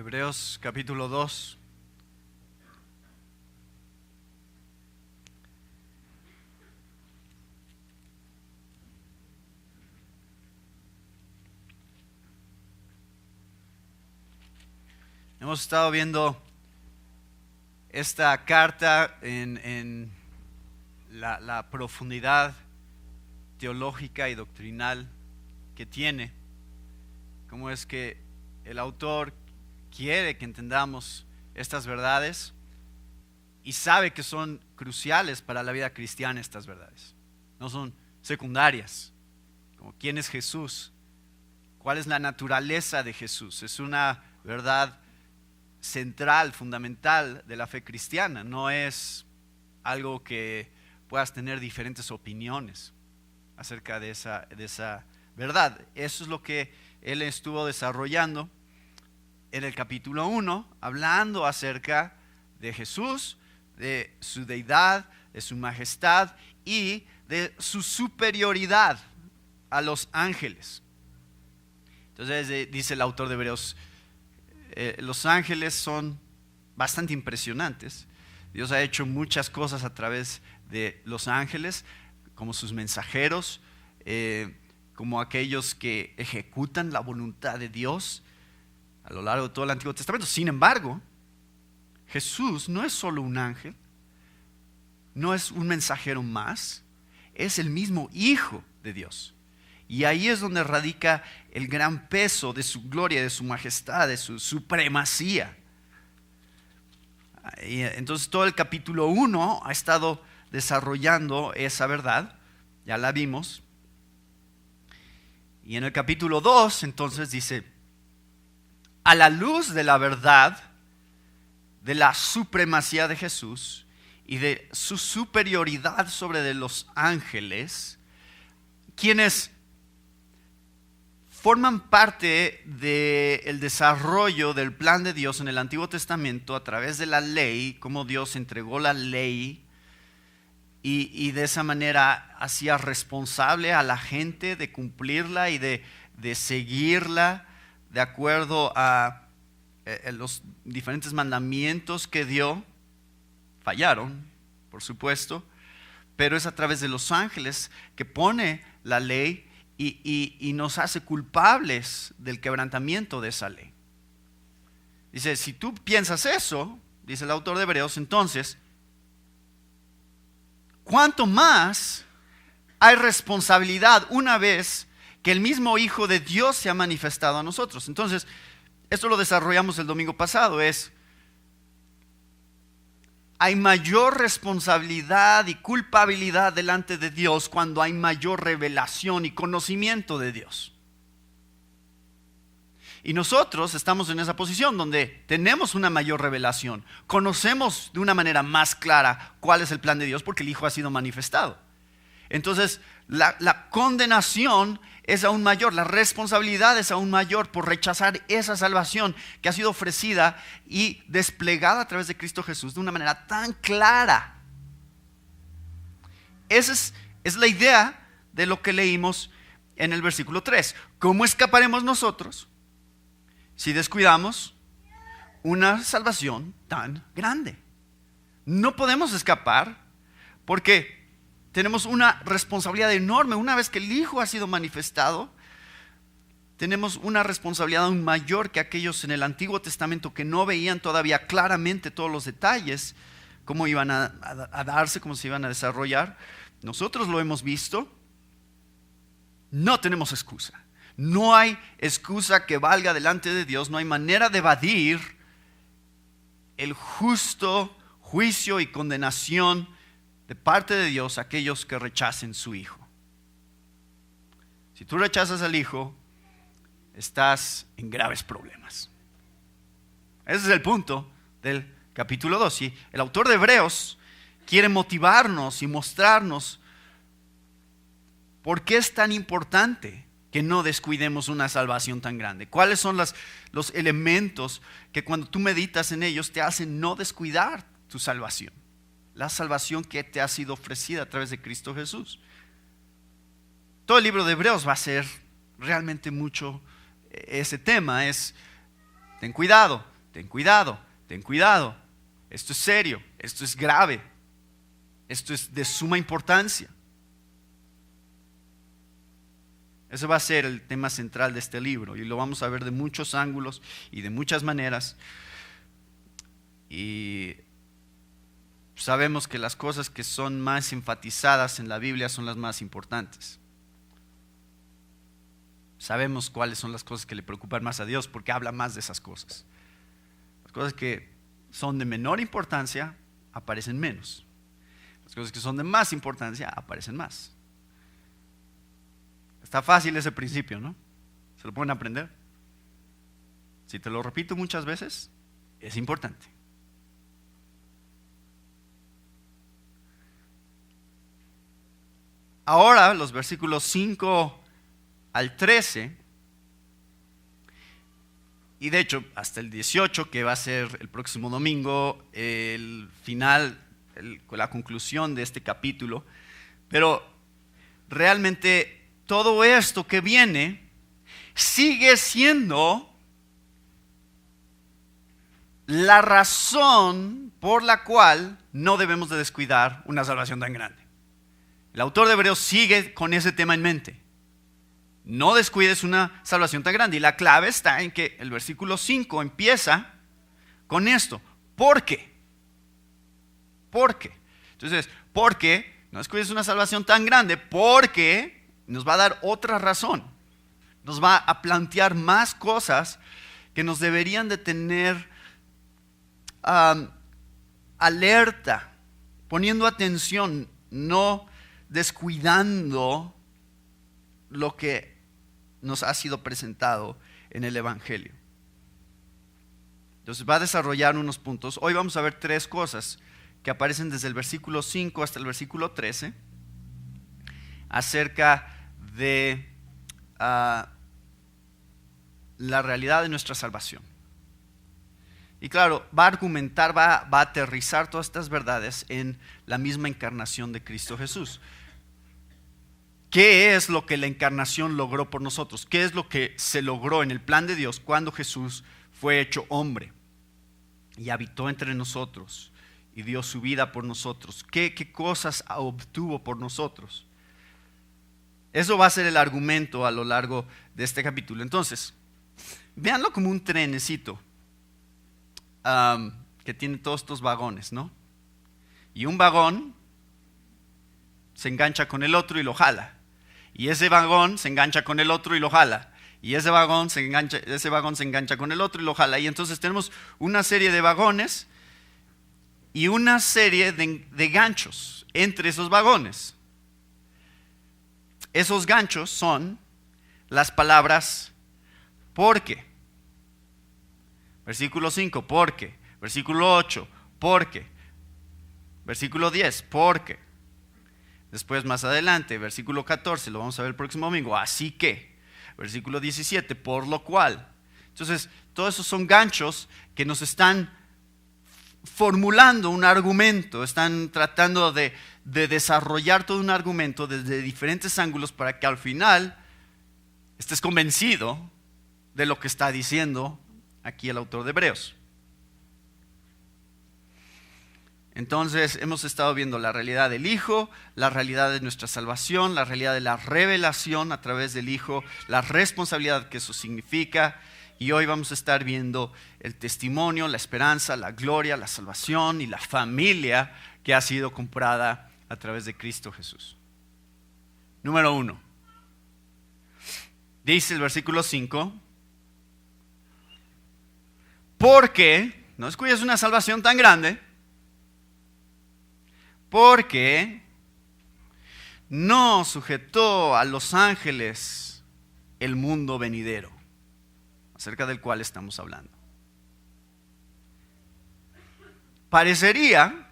Hebreos capítulo 2. Hemos estado viendo esta carta en la profundidad teológica y doctrinal que tiene. Cómo es que el autor quiere que entendamos estas verdades y sabe que son cruciales para la vida cristiana estas verdades. No son secundarias, como quién es Jesús, cuál es la naturaleza de Jesús. Es una verdad central, fundamental de la fe cristiana. No es algo que puedas tener diferentes opiniones acerca de esa verdad. Eso es lo que él estuvo desarrollando en el capítulo 1, hablando acerca de Jesús, de su deidad, de su majestad y de su superioridad a los ángeles. Entonces dice el autor de Hebreos, los ángeles son bastante impresionantes. Dios ha hecho muchas cosas a través de los ángeles, como sus mensajeros, como aquellos que ejecutan la voluntad de Dios a lo largo de todo el Antiguo Testamento. Sin embargo, Jesús no es solo un ángel, no es un mensajero más, es el mismo Hijo de Dios. Y ahí es donde radica el gran peso de su gloria, de su majestad, de su supremacía. Y entonces todo el capítulo 1 ha estado desarrollando esa verdad, ya la vimos. Y en el capítulo 2 entonces dice, a la luz de la verdad, de la supremacía de Jesús y de su superioridad sobre de los ángeles, quienes forman parte del desarrollo del plan de Dios en el Antiguo Testamento a través de la ley, cómo Dios entregó la ley y de esa manera hacía responsable a la gente de cumplirla y de seguirla de acuerdo a los diferentes mandamientos que dio. Fallaron, por supuesto, pero es a través de los ángeles que pone la ley y nos hace culpables del quebrantamiento de esa ley. Dice, si tú piensas eso, dice el autor de Hebreos, entonces, ¿cuánto más hay responsabilidad una vez que el mismo Hijo de Dios se ha manifestado a nosotros? Entonces, esto lo desarrollamos el domingo pasado, hay mayor responsabilidad y culpabilidad delante de Dios cuando hay mayor revelación y conocimiento de Dios. Y nosotros estamos en esa posición donde tenemos una mayor revelación, conocemos de una manera más clara cuál es el plan de Dios porque el Hijo ha sido manifestado. Entonces, la condenación es aún mayor, la responsabilidad es aún mayor por rechazar esa salvación que ha sido ofrecida y desplegada a través de Cristo Jesús de una manera tan clara. Esa es la idea de lo que leímos en el versículo 3. ¿Cómo escaparemos nosotros si descuidamos una salvación tan grande? No podemos escapar porque tenemos una responsabilidad enorme. Una vez que el Hijo ha sido manifestado, tenemos una responsabilidad aún mayor que aquellos en el Antiguo Testamento que no veían todavía claramente todos los detalles, cómo iban a darse, cómo se iban a desarrollar. Nosotros lo hemos visto. No tenemos excusa. No hay excusa que valga delante de Dios. No hay manera de evadir el justo juicio y condenación de parte de Dios a aquellos que rechacen su Hijo. Si tú rechazas al Hijo, estás en graves problemas. Ese es el punto del capítulo 2. Y el autor de Hebreos quiere motivarnos y mostrarnos por qué es tan importante que no descuidemos una salvación tan grande. ¿Cuáles son los elementos que cuando tú meditas en ellos te hacen no descuidar tu salvación? La salvación que te ha sido ofrecida a través de Cristo Jesús. Todo el libro de Hebreos va a ser realmente mucho ese tema. Ten cuidado, ten cuidado, ten cuidado. Esto es serio, esto es grave, esto es de suma importancia. Ese va a ser el tema central de este libro y lo vamos a ver de muchos ángulos y de muchas maneras. Y sabemos que las cosas que son más enfatizadas en la Biblia son las más importantes. Sabemos cuáles son las cosas que le preocupan más a Dios porque habla más de esas cosas. Las cosas que son de menor importancia aparecen menos. Las cosas que son de más importancia aparecen más. Está fácil ese principio, ¿no? ¿Se lo pueden aprender? Si te lo repito muchas veces, es importante. Ahora, los versículos 5 al 13, y de hecho hasta el 18, que va a ser el próximo domingo, el final, la conclusión de este capítulo, pero realmente todo esto que viene sigue siendo la razón por la cual no debemos de descuidar una salvación tan grande. El autor de Hebreos sigue con ese tema en mente. No descuides una salvación tan grande. Y la clave está en que el versículo 5 empieza con esto. ¿Por qué? ¿Por qué? Entonces, ¿por qué no descuides una salvación tan grande? Porque nos va a dar otra razón. Nos va a plantear más cosas que nos deberían de tener alerta, poniendo atención, no descuidando lo que nos ha sido presentado en el Evangelio. Entonces va a desarrollar unos puntos. Hoy vamos a ver 3 cosas que aparecen desde el versículo 5 hasta el versículo 13 acerca de la realidad de nuestra salvación. Y claro, va a argumentar, va a aterrizar todas estas verdades en la misma encarnación de Cristo Jesús. ¿Qué es lo que la encarnación logró por nosotros? ¿Qué es lo que se logró en el plan de Dios cuando Jesús fue hecho hombre y habitó entre nosotros y dio su vida por nosotros? ¿Qué cosas obtuvo por nosotros? Eso va a ser el argumento a lo largo de este capítulo. Entonces, véanlo como un trenecito que tiene todos estos vagones, ¿no? Y un vagón se engancha con el otro y lo jala. Y ese vagón se engancha con el otro y lo jala. Y ese vagón se engancha con el otro y lo jala. Y entonces tenemos una serie de vagones y una serie de ganchos entre esos vagones. Esos ganchos son las palabras porque. Versículo 5, porque. Versículo 8, porque. Versículo 10, porque. Después más adelante, versículo 14, lo vamos a ver el próximo domingo, así que. Versículo 17, por lo cual. Entonces, todos esos son ganchos que nos están formulando un argumento, están tratando de desarrollar todo un argumento desde diferentes ángulos para que al final estés convencido de lo que está diciendo aquí el autor de Hebreos. Entonces hemos estado viendo la realidad del Hijo, la realidad de nuestra salvación, la realidad de la revelación a través del Hijo, la responsabilidad que eso significa, y hoy vamos a estar viendo el testimonio, la esperanza, la gloria, la salvación y la familia que ha sido comprada a través de Cristo Jesús. Número 1. Dice el versículo 5, porque, no descuides una salvación tan grande, porque no sujetó a los ángeles el mundo venidero, acerca del cual estamos hablando. Parecería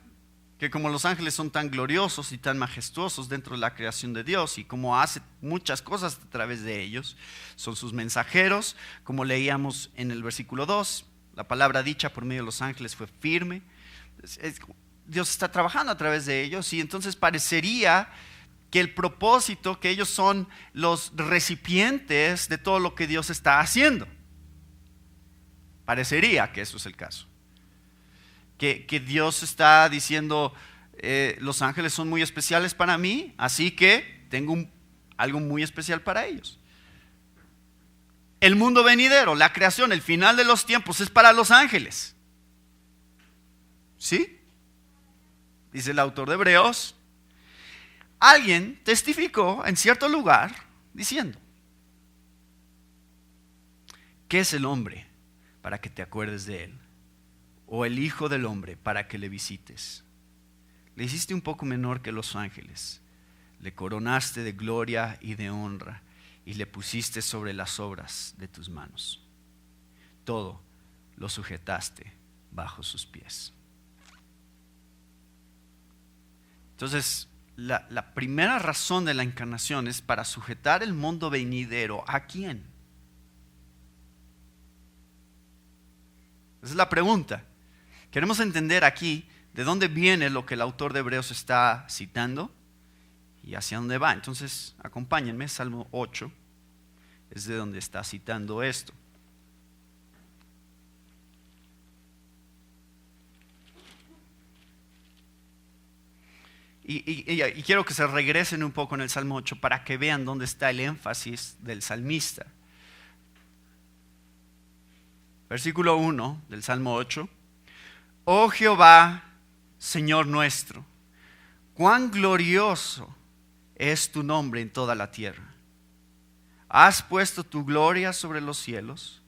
que como los ángeles son tan gloriosos y tan majestuosos dentro de la creación de Dios y como hace muchas cosas a través de ellos, son sus mensajeros, como leíamos en el versículo 2, la palabra dicha por medio de los ángeles fue firme. Dios está trabajando a través de ellos y entonces parecería que el propósito, que ellos son los recipientes de todo lo que Dios está haciendo. Parecería que eso es el caso. Que Dios está diciendo, los ángeles son muy especiales para mí, así que tengo algo muy especial para ellos. El mundo venidero, la creación, el final de los tiempos es para los ángeles. ¿Sí? Dice el autor de Hebreos. Alguien testificó en cierto lugar diciendo: ¿qué es el hombre para que te acuerdes de él? ¿O el hijo del hombre para que le visites? Le hiciste un poco menor que los ángeles, le coronaste de gloria y de honra, y le pusiste sobre las obras de tus manos. Todo lo sujetaste bajo sus pies. Entonces, la primera razón de la encarnación es para sujetar el mundo venidero. ¿A quién? Esa es la pregunta. Queremos entender aquí de dónde viene lo que el autor de Hebreos está citando y hacia dónde va. Entonces, acompáñenme, Salmo 8 es de donde está citando esto. Y quiero que se regresen un poco en el Salmo 8 para que vean dónde está el énfasis del salmista. Versículo 1 del Salmo 8. Oh Jehová, Señor nuestro, cuán glorioso es tu nombre en toda la tierra. Has puesto tu gloria sobre los cielos.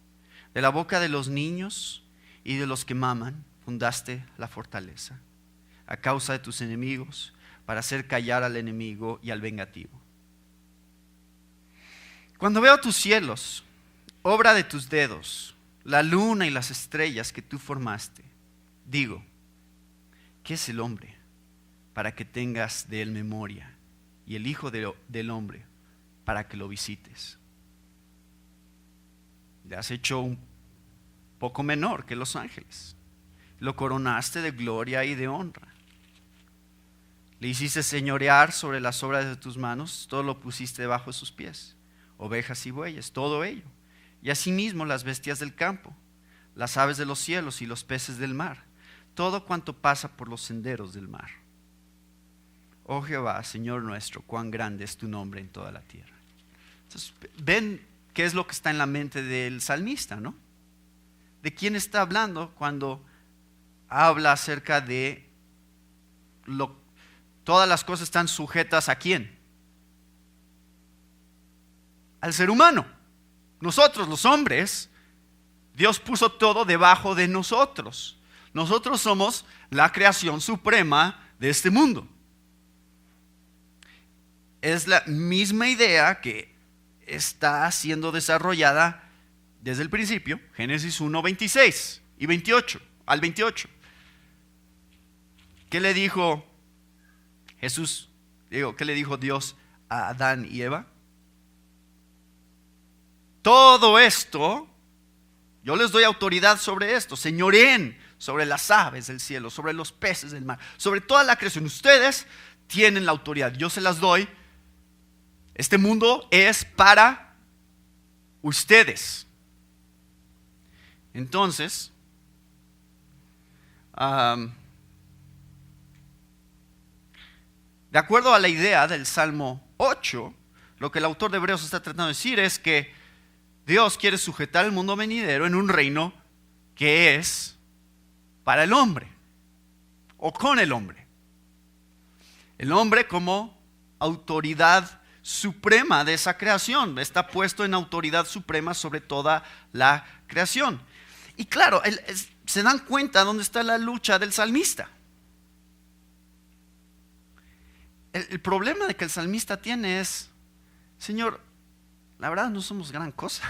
De la boca de los niños y de los que maman fundaste la fortaleza, a causa de tus enemigos, para hacer callar al enemigo y al vengativo. Cuando veo tus cielos, obra de tus dedos, la luna y las estrellas que tú formaste, digo, ¿qué es el hombre para que tengas de él memoria, y el hijo del hombre para que lo visites? Le has hecho un poco menor que los ángeles, lo coronaste de gloria y de honra. Le hiciste señorear sobre las obras de tus manos, todo lo pusiste debajo de sus pies, ovejas y bueyes, todo ello, y asimismo las bestias del campo, las aves de los cielos y los peces del mar, todo cuanto pasa por los senderos del mar. Oh Jehová, Señor nuestro, cuán grande es tu nombre en toda la tierra. Entonces, ven qué es lo que está en la mente del salmista, ¿no? ¿De quién está hablando cuando habla acerca de todas las cosas están sujetas a quién? Al ser humano. Nosotros, los hombres, Dios puso todo debajo de nosotros. Nosotros somos la creación suprema de este mundo. Es la misma idea que está siendo desarrollada desde el principio, Génesis 1, 26 y 28, al 28. ¿Qué le dijo Jesús? ¿Qué le dijo Dios a Adán y Eva? Todo esto, yo les doy autoridad sobre esto, señoreen sobre las aves del cielo, sobre los peces del mar, sobre toda la creación. Ustedes tienen la autoridad, yo se las doy. Este mundo es para ustedes. Entonces, de acuerdo a la idea del Salmo 8, lo que el autor de Hebreos está tratando de decir es que Dios quiere sujetar el mundo venidero en un reino que es para el hombre o con el hombre. El hombre como autoridad suprema de esa creación, está puesto en autoridad suprema sobre toda la creación. Y claro, se dan cuenta dónde está la lucha del salmista. El problema de que el salmista tiene es, Señor, la verdad no somos gran cosa.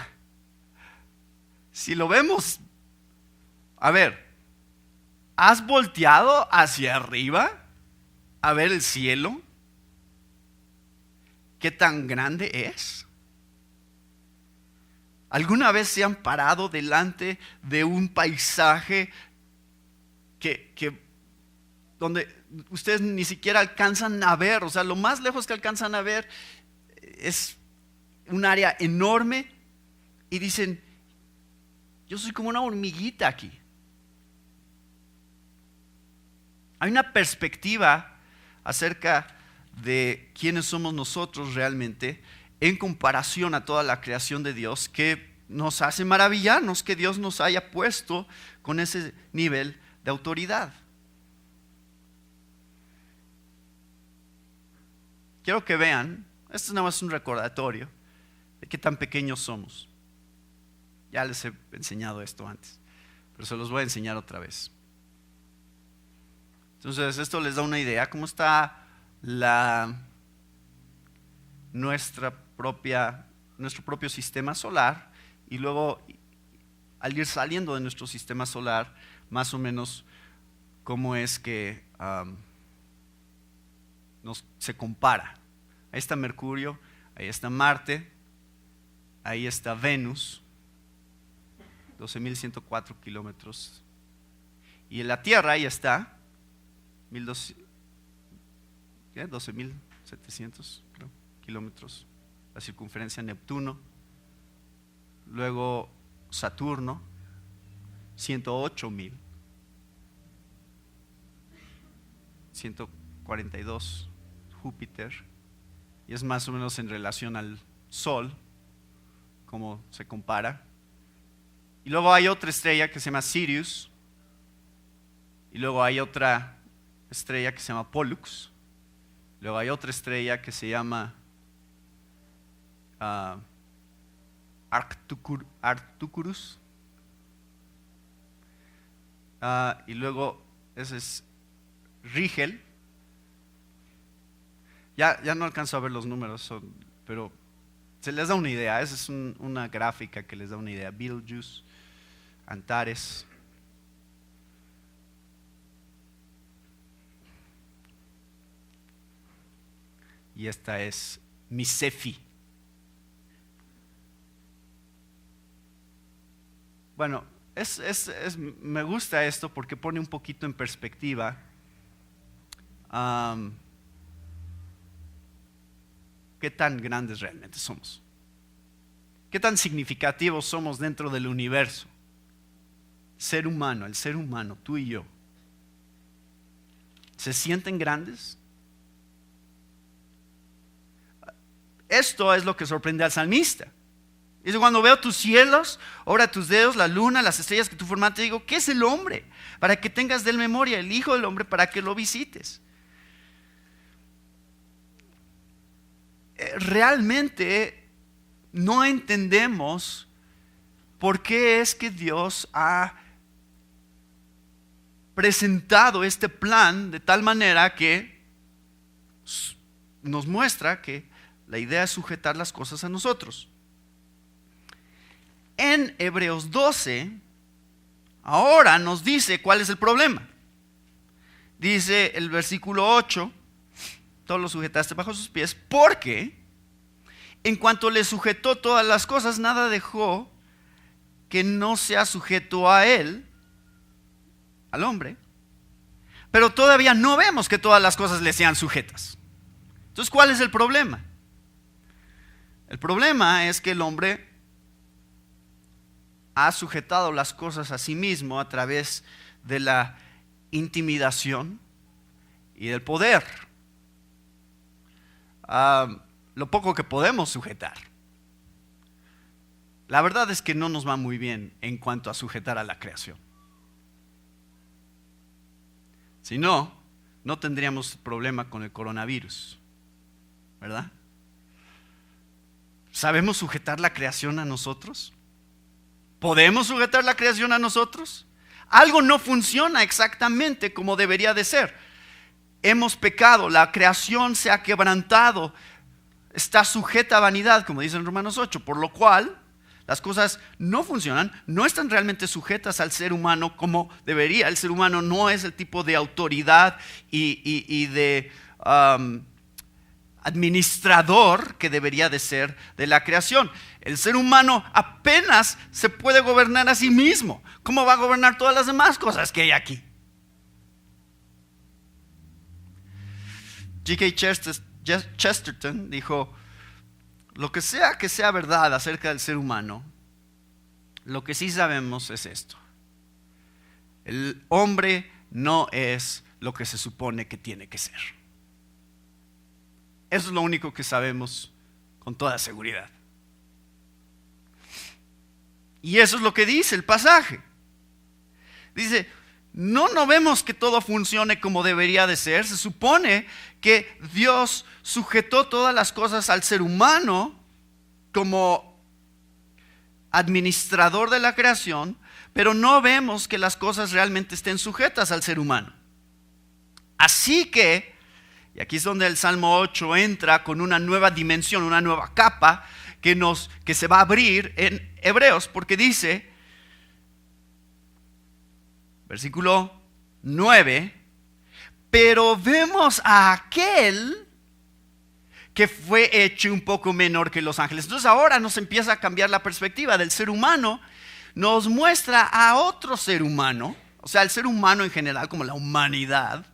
Si lo vemos, a ver, ¿has volteado hacia arriba a ver el cielo? ¿Qué tan grande es? ¿Alguna vez se han parado delante de un paisaje donde ustedes ni siquiera alcanzan a ver? O sea, lo más lejos que alcanzan a ver es un área enorme y dicen, Yo soy como una hormiguita aquí. Hay una perspectiva acerca de quiénes somos nosotros realmente en comparación a toda la creación de Dios que nos hace maravillarnos que Dios nos haya puesto con ese nivel de autoridad. Quiero que vean, esto es nada más un recordatorio de qué tan pequeños somos. Ya les he enseñado esto antes, pero se los voy a enseñar otra vez. Entonces, esto les da una idea cómo está nuestro propio sistema solar, y luego al ir saliendo de nuestro sistema solar, más o menos cómo es que se compara. Ahí está Mercurio, ahí está Marte, ahí está Venus, 12.104 kilómetros, y en la Tierra ahí está 12.700 kilómetros, la circunferencia. Neptuno, luego Saturno, 108.000, 142 Júpiter, y es más o menos en relación al Sol, como se compara. Y luego hay otra estrella que se llama Sirius, y luego hay otra estrella que se llama Pollux, luego hay otra estrella que se llama Arcturus, y luego ese es Rigel. Ya no alcanzo a ver los números, pero se les da una idea. Esa es una gráfica que les da una idea. Betelgeuse, Antares. Y esta es Misefi. Bueno, me gusta esto porque pone un poquito en perspectiva qué tan grandes realmente somos, qué tan significativos somos dentro del universo. El ser humano, tú y yo, ¿se sienten grandes? Esto es lo que sorprende al salmista. Dice: cuando veo tus cielos, obra tus dedos, la luna, las estrellas que tú formaste, digo, ¿qué es el hombre? Para que tengas de él memoria, el hijo del hombre para que lo visites. Realmente no entendemos por qué es que Dios ha presentado este plan de tal manera que nos muestra que la idea es sujetar las cosas a nosotros. En Hebreos 12, ahora nos dice cuál es el problema. Dice el versículo 8, todo lo sujetaste bajo sus pies, porque en cuanto le sujetó todas las cosas, nada dejó que no sea sujeto a él, al hombre. Pero todavía no vemos que todas las cosas le sean sujetas. Entonces, ¿cuál es el problema? El problema es que el hombre ha sujetado las cosas a sí mismo a través de la intimidación y del poder. Lo poco que podemos sujetar. La verdad es que no nos va muy bien en cuanto a sujetar a la creación. Si no, no tendríamos problema con el coronavirus, ¿verdad? ¿Sabemos sujetar la creación a nosotros? ¿Podemos sujetar la creación a nosotros? Algo no funciona exactamente como debería de ser. Hemos pecado, la creación se ha quebrantado, está sujeta a vanidad, como dice en Romanos 8, por lo cual las cosas no funcionan, no están realmente sujetas al ser humano como debería. El ser humano no es el tipo de autoridad y de administrador que debería de ser de la creación. El ser humano apenas se puede gobernar a sí mismo. ¿Cómo va a gobernar todas las demás cosas que hay aquí? G.K. Chesterton dijo: lo que sea verdad acerca del ser humano Lo que sí sabemos es esto: el hombre no es lo que se supone que tiene que ser. Eso es lo único que sabemos con toda seguridad. Y eso es lo que dice el pasaje. Dice, no vemos que todo funcione como debería de ser. Se supone que Dios sujetó todas las cosas al ser humano como administrador de la creación, pero no vemos que las cosas realmente estén sujetas al ser humano. Así que, y aquí es donde el Salmo 8 entra con una nueva dimensión, una nueva capa que se va a abrir en Hebreos, porque dice, versículo 9, pero vemos a aquel que fue hecho un poco menor que los ángeles. Entonces ahora nos empieza a cambiar la perspectiva del ser humano, nos muestra a otro ser humano, o sea, el ser humano en general, como la humanidad.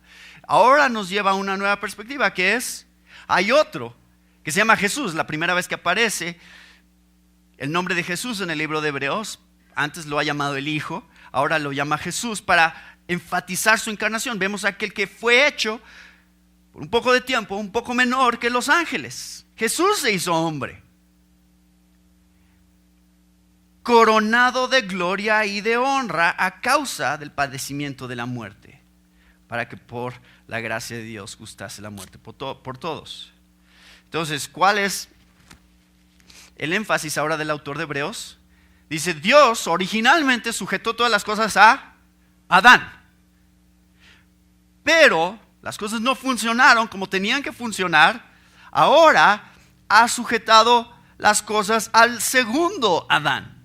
Ahora nos lleva a una nueva perspectiva, que es, hay otro que se llama Jesús. La primera vez que aparece el nombre de Jesús en el libro de Hebreos, antes lo ha llamado el Hijo, ahora lo llama Jesús para enfatizar su encarnación. Vemos a aquel que fue hecho por un poco de tiempo, un poco menor que los ángeles. Jesús se hizo hombre, coronado de gloria y de honra a causa del padecimiento de la muerte, para que por la gracia de Dios gustase la muerte por todos. Entonces, ¿cuál es el énfasis ahora del autor de Hebreos? Dice, Dios originalmente sujetó todas las cosas a Adán, pero las cosas no funcionaron como tenían que funcionar. Ahora ha sujetado las cosas al segundo Adán.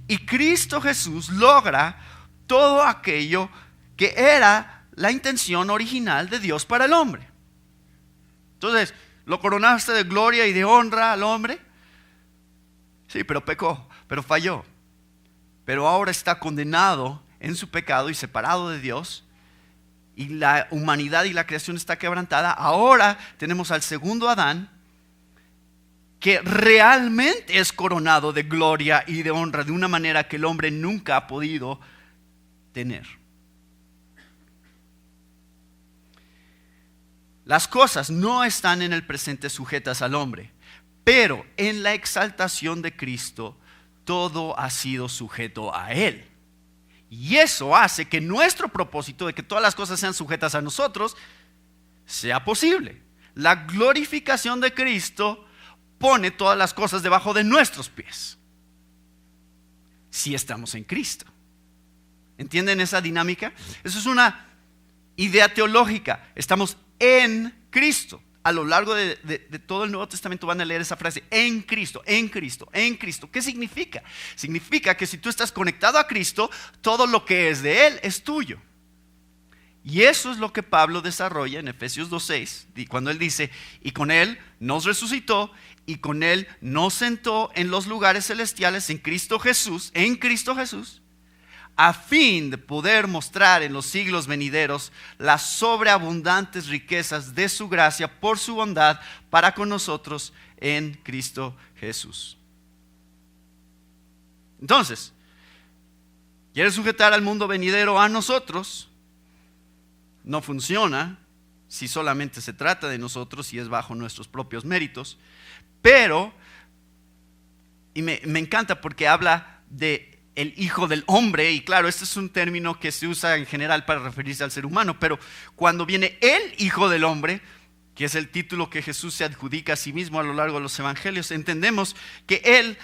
Y Cristo Jesús logra todo aquello que era la intención original de Dios para el hombre. Entonces, ¿lo coronaste de gloria y de honra al hombre? Sí, pero pecó, pero falló. Pero ahora está condenado en su pecado y separado de Dios. Y la humanidad y la creación está quebrantada. Ahora tenemos al segundo Adán, que realmente es coronado de gloria y de honra de una manera que el hombre nunca ha podido tener. Las cosas no están en el presente sujetas al hombre, pero en la exaltación de Cristo todo ha sido sujeto a Él. Y eso hace que nuestro propósito de que todas las cosas sean sujetas a nosotros sea posible. La glorificación de Cristo pone todas las cosas debajo de nuestros pies, si estamos en Cristo. ¿Entienden esa dinámica? Eso es una idea teológica. Estamos en Cristo. A lo largo de todo el Nuevo Testamento van a leer esa frase, en Cristo, en Cristo, en Cristo. ¿Qué significa? Significa que si tú estás conectado a Cristo, todo lo que es de Él es tuyo. Y eso es lo que Pablo desarrolla en Efesios 2:6, cuando él dice, y con Él nos resucitó, y con Él nos sentó en los lugares celestiales en Cristo Jesús, a fin de poder mostrar en los siglos venideros las sobreabundantes riquezas de su gracia por su bondad para con nosotros en Cristo Jesús. Entonces, ¿quieres sujetar al mundo venidero a nosotros? No funciona si solamente se trata de nosotros y es bajo nuestros propios méritos. Pero, y me encanta porque habla de el Hijo del Hombre, y claro, este es un término que se usa en general para referirse al ser humano, pero cuando viene el Hijo del Hombre, que es el título que Jesús se adjudica a sí mismo a lo largo de los evangelios, entendemos que Él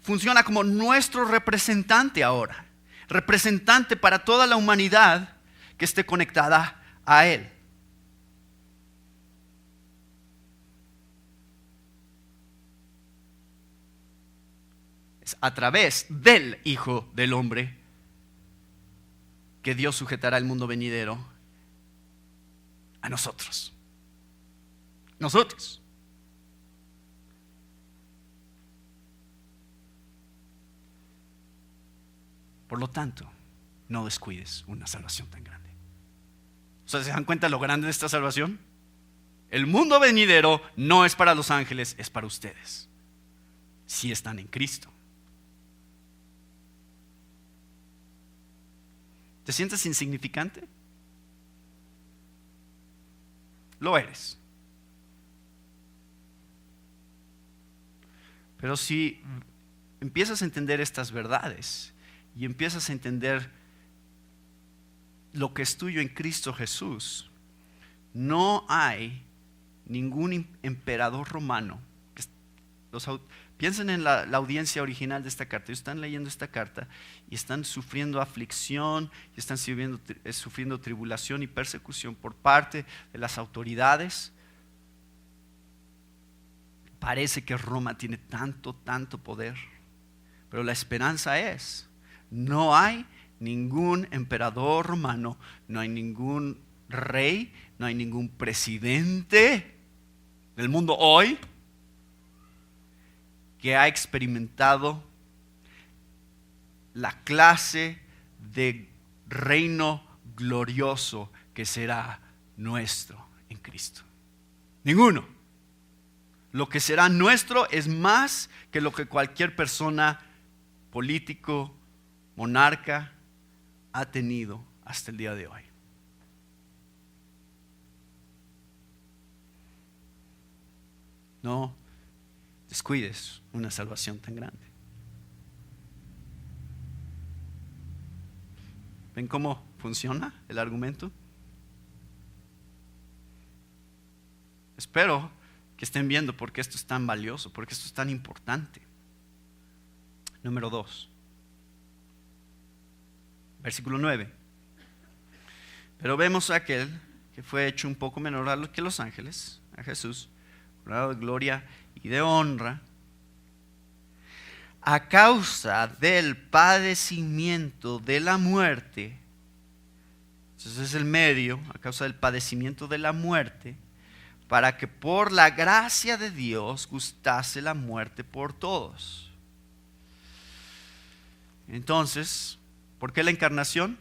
funciona como nuestro representante ahora, representante para toda la humanidad que esté conectada a Él. Es a través del Hijo del Hombre que Dios sujetará el mundo venidero a nosotros. Nosotros. Por lo tanto, no descuides una salvación tan grande. O sea, ¿se dan cuenta lo grande de esta salvación? El mundo venidero no es para los ángeles, es para ustedes, si están en Cristo. ¿Te sientes insignificante? Lo eres. Pero si empiezas a entender estas verdades y empiezas a entender lo que es tuyo en Cristo Jesús, no hay ningún emperador romano. Piensen en la audiencia original de esta carta. Ellos están leyendo esta carta y están sufriendo aflicción, y están sufriendo tribulación y persecución por parte de las autoridades. Parece que Roma tiene tanto poder, pero la esperanza es, no hay ningún emperador romano, no hay ningún rey, no hay ningún presidente del mundo hoy que ha experimentado la clase de reino glorioso que será nuestro en Cristo. Ninguno. Lo que será nuestro es más que lo que cualquier persona, político, monarca, ha tenido hasta el día de hoy. No descuides una salvación tan grande. ¿Ven cómo funciona el argumento? Espero que estén viendo por qué esto es tan valioso, por qué esto es tan importante. Número 2, versículo 9. Pero vemos a aquel que fue hecho un poco menor que los ángeles, a Jesús, coronado de gloria y de honra, a causa del padecimiento de la muerte. Entonces es el medio, a causa del padecimiento de la muerte, para que por la gracia de Dios gustase la muerte por todos. Entonces, ¿por qué la encarnación?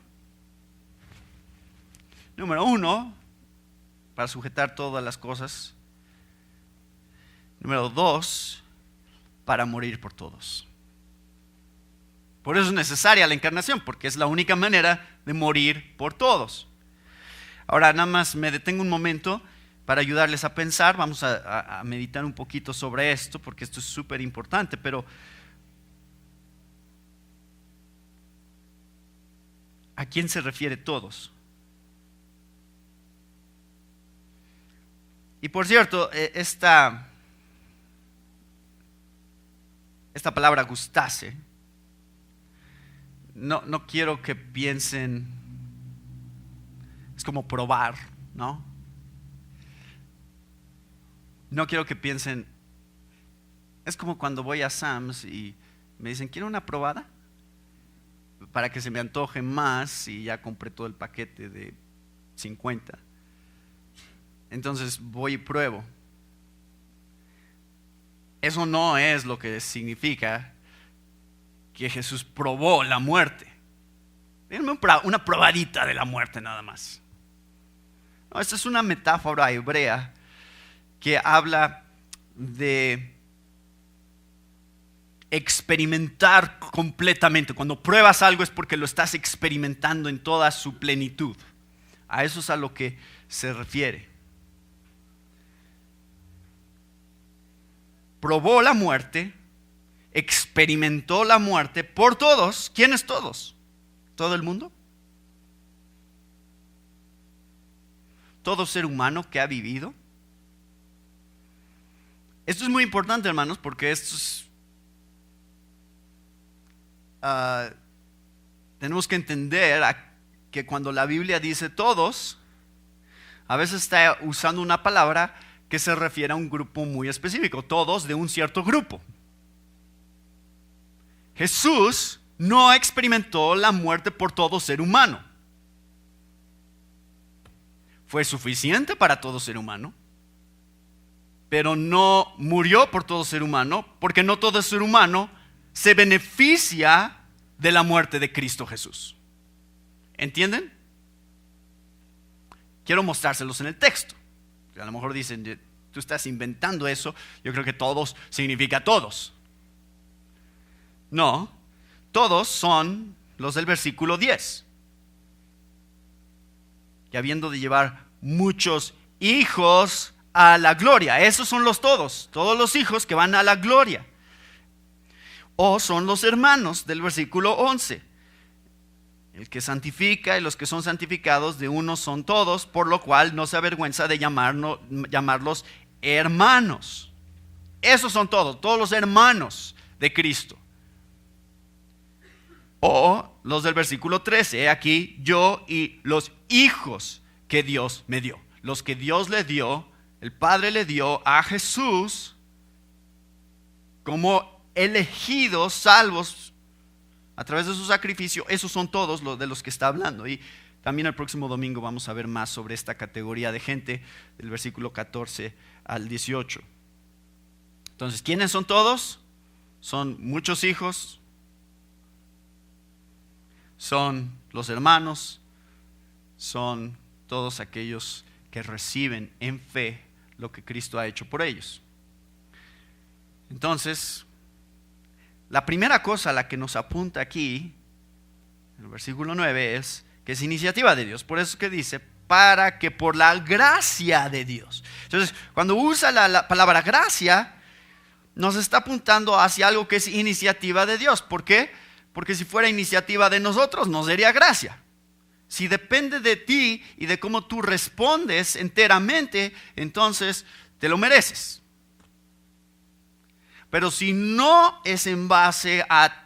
Número 1, para sujetar todas las cosas. Número 2, para morir por todos. Por eso es necesaria la encarnación, porque es la única manera de morir por todos. Ahora, nada más me detengo un momento para ayudarles a pensar. Vamos a meditar un poquito sobre esto, porque esto es súper importante. Pero ¿a quién se refiere todos? Y por cierto, esta palabra gustase, no quiero que piensen, es como probar, ¿no? No quiero que piensen, es como cuando voy a Sam's y me dicen, ¿quiero una probada? Para que se me antoje más y ya compré todo el paquete de 50. Entonces voy y pruebo. Eso no es lo que significa que Jesús probó la muerte. Denme una probadita de la muerte nada más. No, esta es una metáfora hebrea que habla de experimentar completamente. Cuando pruebas algo es porque lo estás experimentando en toda su plenitud. A eso es a lo que se refiere. Probó la muerte, experimentó la muerte por todos. ¿Quiénes todos? ¿Todo el mundo? ¿Todo ser humano que ha vivido? Esto es muy importante, hermanos, porque esto es, tenemos que entender que cuando la Biblia dice todos, a veces está usando una palabra que se refiere a un grupo muy específico, todos de un cierto grupo. Jesús no experimentó la muerte por todo ser humano. Fue suficiente para todo ser humano, pero no murió por todo ser humano, porque no todo ser humano se beneficia de la muerte de Cristo Jesús. ¿Entienden? Quiero mostrárselos en el texto. A lo mejor dicen, tú estás inventando eso. Yo creo que todos significa todos. No, todos son los del versículo 10. que habiendo de llevar muchos hijos a la gloria. Esos son todos los hijos que van a la gloria. O son los hermanos del versículo 11. El que santifica y los que son santificados de uno son todos, por lo cual no se avergüenza de llamarlos hermanos. Esos son todos los hermanos de Cristo. O los del versículo 13, he aquí yo y los hijos que Dios me dio. Los que Dios le dio, el Padre le dio a Jesús como elegidos, salvos a través de su sacrificio. Esos son todos los de los que está hablando. Y también el próximo domingo vamos a ver más sobre esta categoría de gente, del versículo 14 al 18. Entonces, ¿quiénes son todos? Son muchos hijos, son los hermanos, son todos aquellos que reciben en fe lo que Cristo ha hecho por ellos. Entonces, la primera cosa a la que nos apunta aquí, en el versículo 9, es que es iniciativa de Dios. Por eso es que dice, para que por la gracia de Dios. Entonces, cuando usa la palabra gracia, nos está apuntando hacia algo que es iniciativa de Dios. ¿Por qué? Porque si fuera iniciativa de nosotros, no sería gracia. Si depende de ti y de cómo tú respondes enteramente, entonces te lo mereces. Pero si no es en base a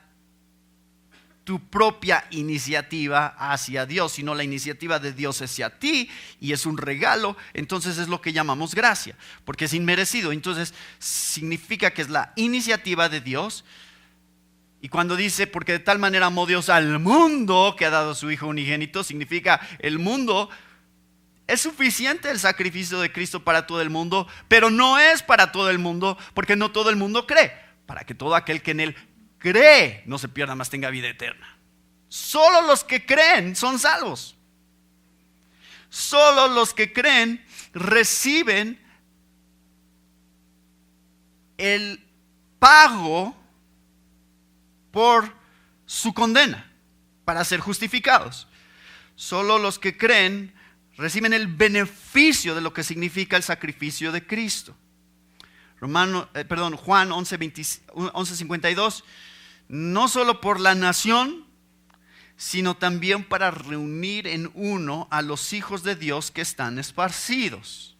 tu propia iniciativa hacia Dios, sino la iniciativa de Dios hacia ti y es un regalo, entonces es lo que llamamos gracia, porque es inmerecido. Entonces significa que es la iniciativa de Dios. Y cuando dice, porque de tal manera amó Dios al mundo que ha dado a su Hijo unigénito, significa el mundo. Es suficiente el sacrificio de Cristo para todo el mundo, pero no es para todo el mundo, porque no todo el mundo cree. Para que todo aquel que en Él cree no se pierda, mas tenga vida eterna. Solo los que creen son salvos. Solo los que creen reciben el pago por su condena para ser justificados. Solo los que creen reciben el beneficio de lo que significa el sacrificio de Cristo. Juan 11:52, no solo por la nación, sino también para reunir en uno a los hijos de Dios que están esparcidos.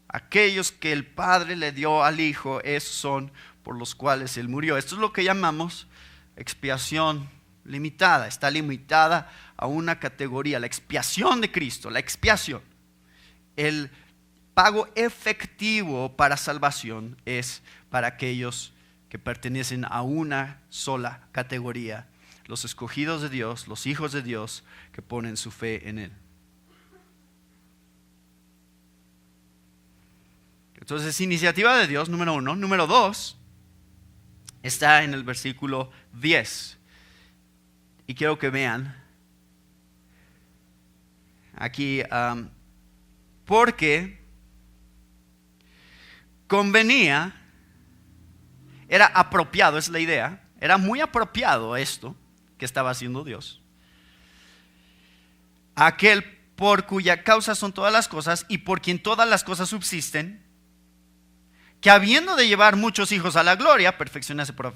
Aquellos que el Padre le dio al Hijo, esos son por los cuales Él murió. Esto es lo que llamamos expiación limitada. Está limitada a una categoría, la expiación de Cristo, la expiación. El pago efectivo para salvación es para aquellos que pertenecen a una sola categoría, los escogidos de Dios, los hijos de Dios que ponen su fe en Él. Entonces, iniciativa de Dios, número 1. Número 2, está en el versículo 10. Y quiero que vean aquí, porque convenía, era apropiado, es la idea, era muy apropiado esto que estaba haciendo Dios. Aquel por cuya causa son todas las cosas y por quien todas las cosas subsisten, que habiendo de llevar muchos hijos a la gloria, perfeccionase por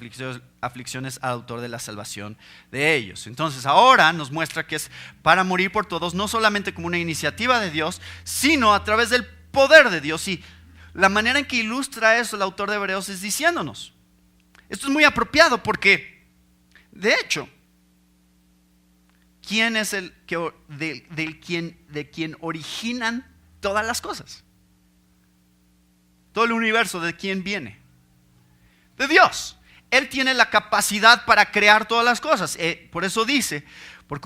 aflicciones al autor de la salvación de ellos. Entonces ahora nos muestra que es para morir por todos, no solamente como una iniciativa de Dios, sino a través del poder de Dios. Y la manera en que ilustra eso el autor de Hebreos es diciéndonos, esto es muy apropiado porque, de hecho, ¿quién es el que de quien originan todas las cosas? Todo el universo, ¿de quién viene? De Dios. Él tiene la capacidad para crear todas las cosas. Por eso dice, por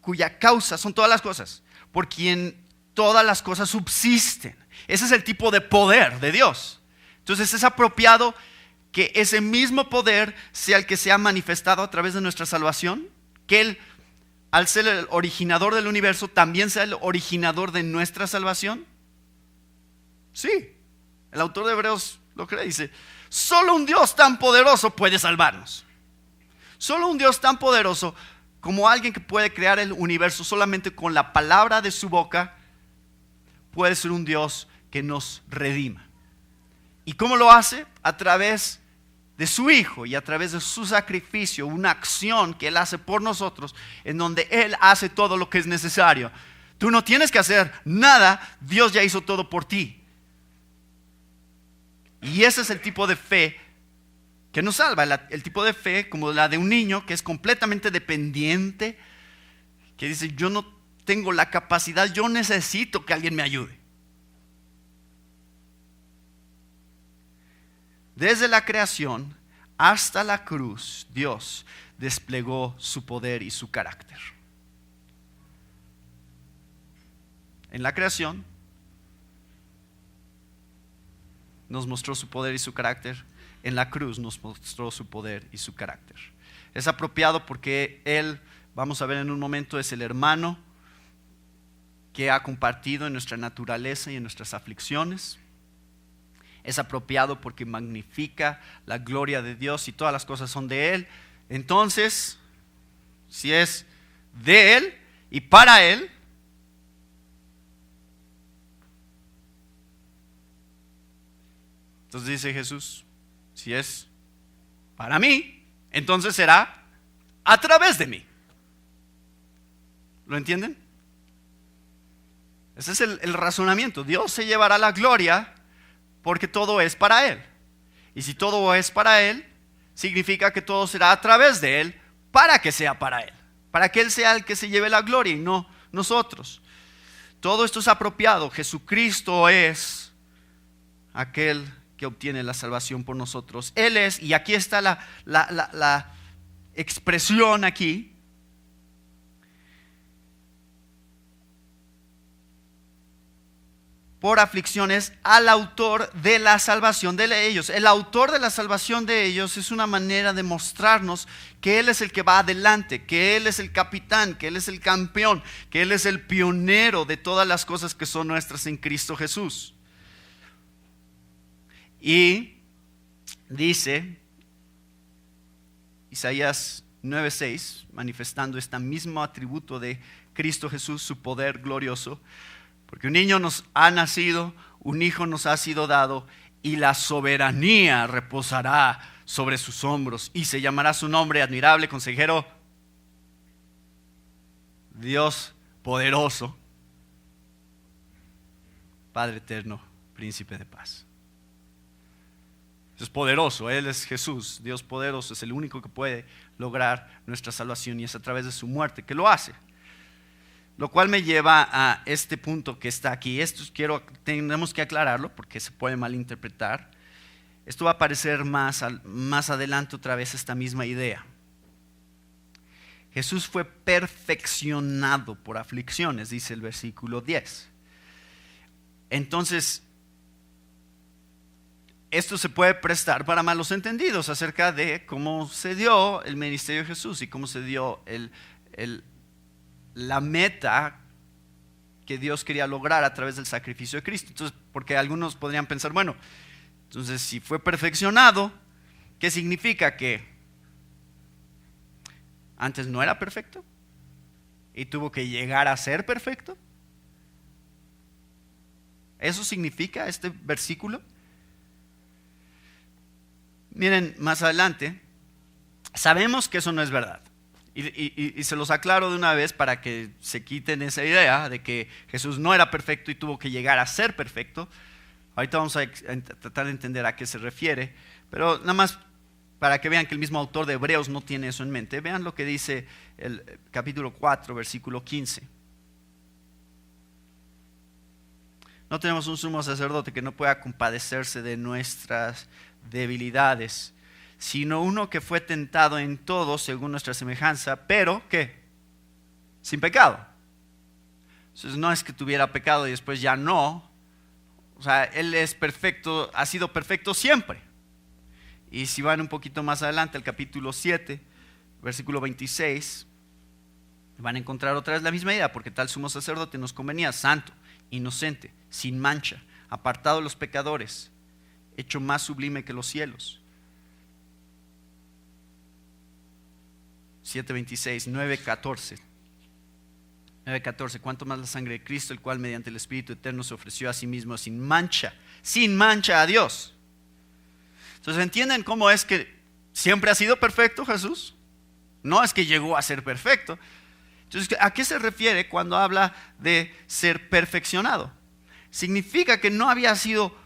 cuya causa son todas las cosas, por quien todas las cosas subsisten. Ese es el tipo de poder de Dios. Entonces es apropiado que ese mismo poder sea el que se ha manifestado a través de nuestra salvación, que Él, al ser el originador del universo, también sea el originador de nuestra salvación. Sí, el autor de Hebreos lo cree, dice, solo un Dios tan poderoso puede salvarnos. Solo un Dios tan poderoso como alguien que puede crear el universo solamente con la palabra de su boca, puede ser un Dios que nos redima. ¿Y cómo lo hace? A través de su Hijo y a través de su sacrificio, una acción que Él hace por nosotros, en donde Él hace todo lo que es necesario. Tú no tienes que hacer nada, Dios ya hizo todo por ti. Y ese es el tipo de fe que nos salva, el tipo de fe como la de un niño que es completamente dependiente, que dice, yo no tengo la capacidad, yo necesito que alguien me ayude. Desde la creación hasta la cruz, Dios desplegó su poder y su carácter. En la creación nos mostró su poder y su carácter. En la cruz nos mostró su poder y su carácter. Es apropiado porque Él, vamos a ver en un momento, es el hermano que ha compartido en nuestra naturaleza y en nuestras aflicciones. Es apropiado porque magnifica la gloria de Dios y todas las cosas son de Él. Entonces, si es de Él y para Él, entonces dice Jesús, si es para mí, entonces será a través de mí. ¿Lo entienden? Ese es el razonamiento. Dios se llevará la gloria porque todo es para Él. Y si todo es para Él, significa que todo será a través de Él para que sea para Él. Para que Él sea el que se lleve la gloria y no nosotros. Todo esto es apropiado. Jesucristo es aquel que obtiene la salvación por nosotros. Él es, y aquí está la expresión aquí, por aflicciones al autor de la salvación de ellos. El autor de la salvación de ellos es una manera de mostrarnos que Él es el que va adelante, que Él es el capitán, que Él es el campeón, que Él es el pionero de todas las cosas que son nuestras en Cristo Jesús. Y dice Isaías 9:6, manifestando este mismo atributo de Cristo Jesús, su poder glorioso, porque un niño nos ha nacido, un hijo nos ha sido dado, y la soberanía reposará sobre sus hombros, y se llamará su nombre admirable, consejero, Dios poderoso, Padre eterno, príncipe de paz. Es poderoso, Él es Jesús, Dios poderoso, es el único que puede lograr nuestra salvación, y es a través de su muerte que lo hace. Lo cual me lleva a este punto que está aquí. Esto tenemos que aclararlo porque se puede malinterpretar. Esto va a aparecer más adelante otra vez esta misma idea. Jesús fue perfeccionado por aflicciones, dice el versículo 10. Entonces, esto se puede prestar para malos entendidos acerca de cómo se dio el ministerio de Jesús y cómo se dio la meta que Dios quería lograr a través del sacrificio de Cristo. Entonces, porque algunos podrían pensar, bueno, entonces si fue perfeccionado, ¿qué significa? ¿Que antes no era perfecto y tuvo que llegar a ser perfecto? ¿Eso significa este versículo? Miren, más adelante, sabemos que eso no es verdad. Y se los aclaro de una vez para que se quiten esa idea de que Jesús no era perfecto y tuvo que llegar a ser perfecto. Ahorita vamos a tratar de entender a qué se refiere, pero nada más para que vean que el mismo autor de Hebreos no tiene eso en mente. Vean lo que dice el capítulo 4, versículo 15. No tenemos un sumo sacerdote que no pueda compadecerse de nuestras debilidades, sino uno que fue tentado en todo según nuestra semejanza, pero ¿qué? Sin pecado. Entonces no es que tuviera pecado y después ya no. O sea, Él es perfecto, ha sido perfecto siempre. Y si van un poquito más adelante al capítulo 7, versículo 26, van a encontrar otra vez la misma idea, porque tal sumo sacerdote nos convenía, santo, inocente, sin mancha, apartado de los pecadores, hecho más sublime que los cielos. 7:26, 9:14. 9:14, cuánto más la sangre de Cristo, el cual mediante el Espíritu Eterno se ofreció a sí mismo sin mancha a Dios. Entonces, ¿entienden cómo es que siempre ha sido perfecto Jesús? No es que llegó a ser perfecto. Entonces, ¿a qué se refiere cuando habla de ser perfeccionado? Significa que no había sido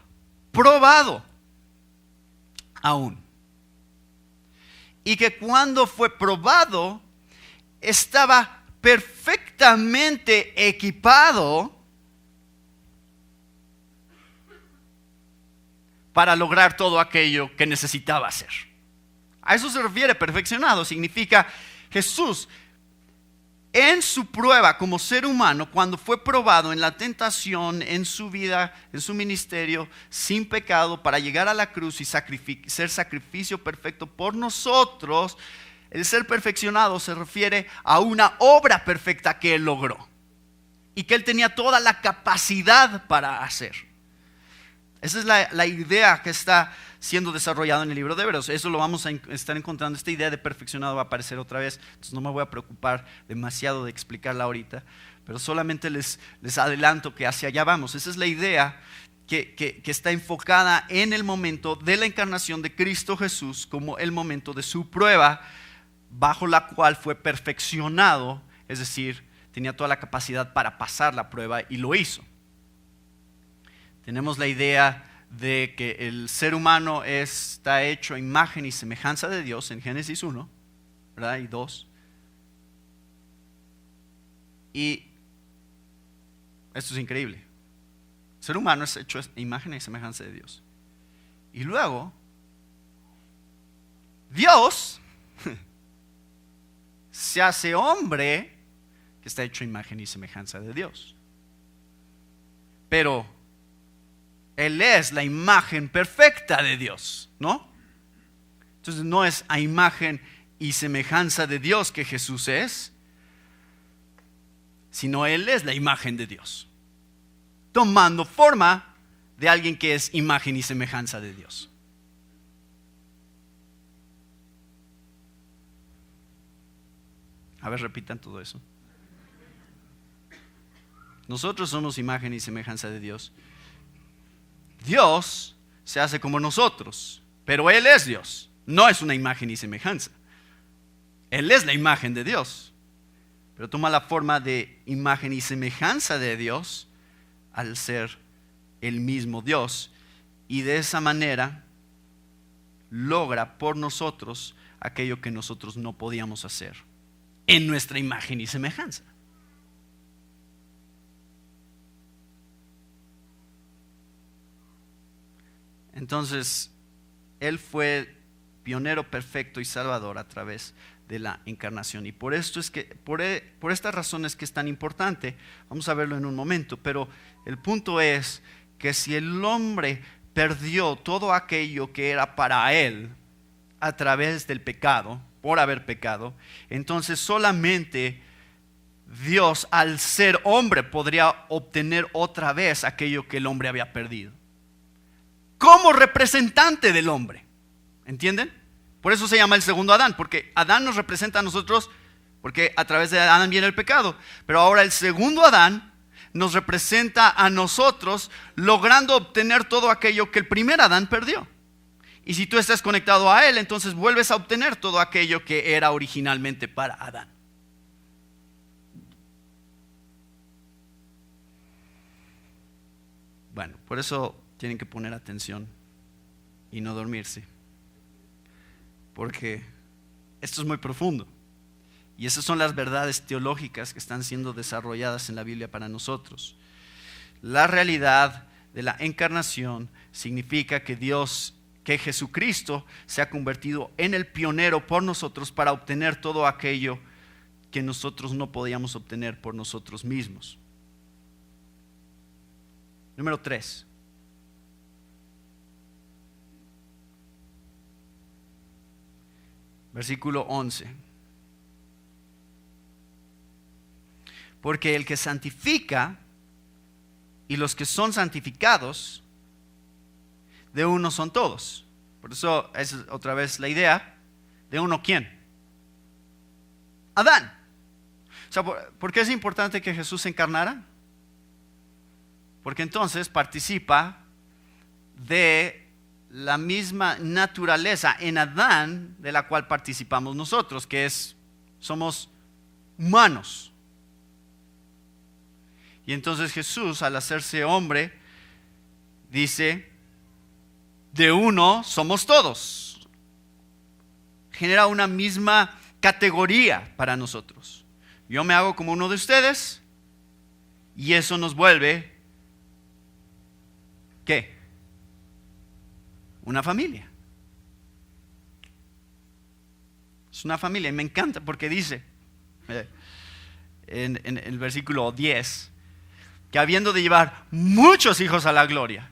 probado aún. Y que cuando fue probado, estaba perfectamente equipado para lograr todo aquello que necesitaba hacer. A eso se refiere perfeccionado. Significa Jesús en su prueba como ser humano, cuando fue probado en la tentación, en su vida, en su ministerio, sin pecado, para llegar a la cruz y ser sacrificio perfecto por nosotros, el ser perfeccionado se refiere a una obra perfecta que Él logró y que Él tenía toda la capacidad para hacer. Esa es la idea que está siendo desarrollado en el libro de Hebreos. Eso lo vamos a estar encontrando. Esta idea de perfeccionado va a aparecer otra vez. Entonces no me voy a preocupar demasiado de explicarla ahorita, pero solamente les adelanto que hacia allá vamos. Esa es la idea que está enfocada en el momento de la encarnación de Cristo Jesús, como el momento de su prueba, bajo la cual fue perfeccionado, es decir, tenía toda la capacidad para pasar la prueba y lo hizo. Tenemos la idea de que el ser humano está hecho a imagen y semejanza de Dios en Génesis 1, ¿verdad? Y 2. Y esto es increíble. El ser humano es hecho a imagen y semejanza de Dios. Y luego, Dios se hace hombre que está hecho a imagen y semejanza de Dios. Pero Él es la imagen perfecta de Dios, ¿no? Entonces no es a imagen y semejanza de Dios que Jesús es, sino Él es la imagen de Dios, tomando forma de alguien que es imagen y semejanza de Dios. A ver, repitan todo eso. Nosotros somos imagen y semejanza de Dios. Dios se hace como nosotros, pero Él es Dios, no es una imagen y semejanza. Él es la imagen de Dios, pero toma la forma de imagen y semejanza de Dios al ser el mismo Dios, y de esa manera logra por nosotros aquello que nosotros no podíamos hacer en nuestra imagen y semejanza. Entonces, Él fue pionero perfecto y salvador a través de la encarnación. Y por esto es que, por estas razones que es tan importante, vamos a verlo en un momento, pero el punto es que si el hombre perdió todo aquello que era para él a través del pecado, por haber pecado, entonces solamente Dios, al ser hombre, podría obtener otra vez aquello que el hombre había perdido, como representante del hombre. ¿Entienden? Por eso se llama el segundo Adán, porque Adán nos representa a nosotros, porque a través de Adán viene el pecado. Pero ahora el segundo Adán nos representa a nosotros, logrando obtener todo aquello que el primer Adán perdió. Y si tú estás conectado a él, entonces vuelves a obtener todo aquello que era originalmente para Adán. Bueno, por eso tienen que poner atención y no dormirse, porque esto es muy profundo y esas son las verdades teológicas que están siendo desarrolladas en la Biblia para nosotros. La realidad de la encarnación significa que Jesucristo se ha convertido en el pionero por nosotros para obtener todo aquello que nosotros no podíamos obtener por nosotros mismos. Número 3. Versículo 11. Porque el que santifica y los que son santificados, de uno son todos. Por eso es otra vez la idea. ¿De uno quién? Adán. O sea, ¿por qué es importante que Jesús se encarnara? Porque entonces participa de la misma naturaleza en Adán de la cual participamos nosotros, que somos humanos. Y entonces Jesús, al hacerse hombre, dice, de uno somos todos. Genera una misma categoría para nosotros. Yo me hago como uno de ustedes y eso nos vuelve, ¿qué? Una familia. Es una familia y me encanta porque dice en el versículo 10 que habiendo de llevar muchos hijos a la gloria.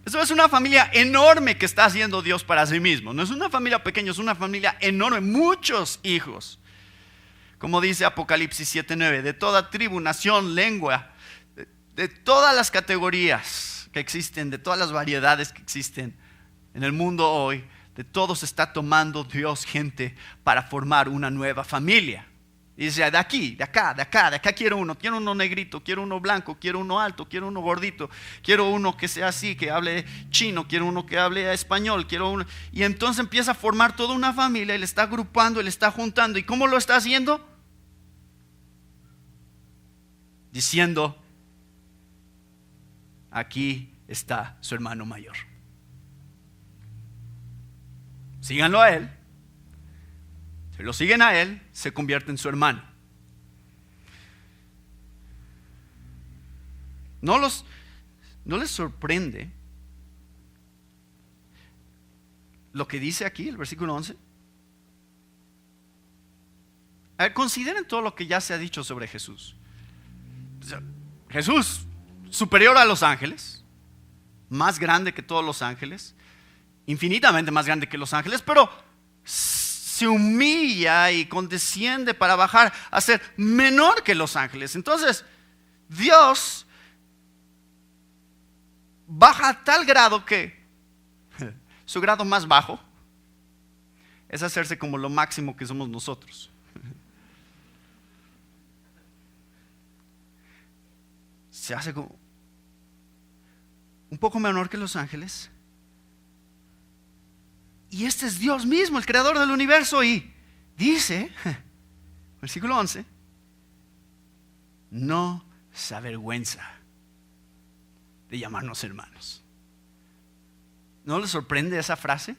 Eso es una familia enorme que está haciendo Dios para sí mismo. No es una familia pequeña, es una familia enorme, muchos hijos. Como dice Apocalipsis 7:9, de toda tribu, nación, lengua, de todas las categorías que existen, de todas las variedades que existen en el mundo hoy, de todos está tomando Dios gente para formar una nueva familia. Y dice, de aquí, de acá quiero uno negrito, quiero uno blanco, quiero uno alto, quiero uno gordito, quiero uno que sea así, que hable chino, quiero uno que hable español, quiero uno. Y entonces empieza a formar toda una familia y le está agrupando, y le está juntando. ¿Y cómo lo está haciendo? Diciendo, aquí está su hermano mayor. Síganlo a él. Si lo siguen a él, se convierte en su hermano. ¿No les sorprende lo que dice aquí, el versículo 11? A ver, consideren todo lo que ya se ha dicho sobre Jesús. Jesús, superior a los ángeles, más grande que todos los ángeles, infinitamente más grande que los ángeles, pero se humilla y condesciende para bajar a ser menor que los ángeles. Entonces, Dios baja a tal grado que su grado más bajo es hacerse como lo máximo que somos nosotros. Se hace como un poco menor que los ángeles. Y este es Dios mismo, el creador del universo. Y dice, versículo 11, no se avergüenza de llamarnos hermanos. ¿No les sorprende esa frase?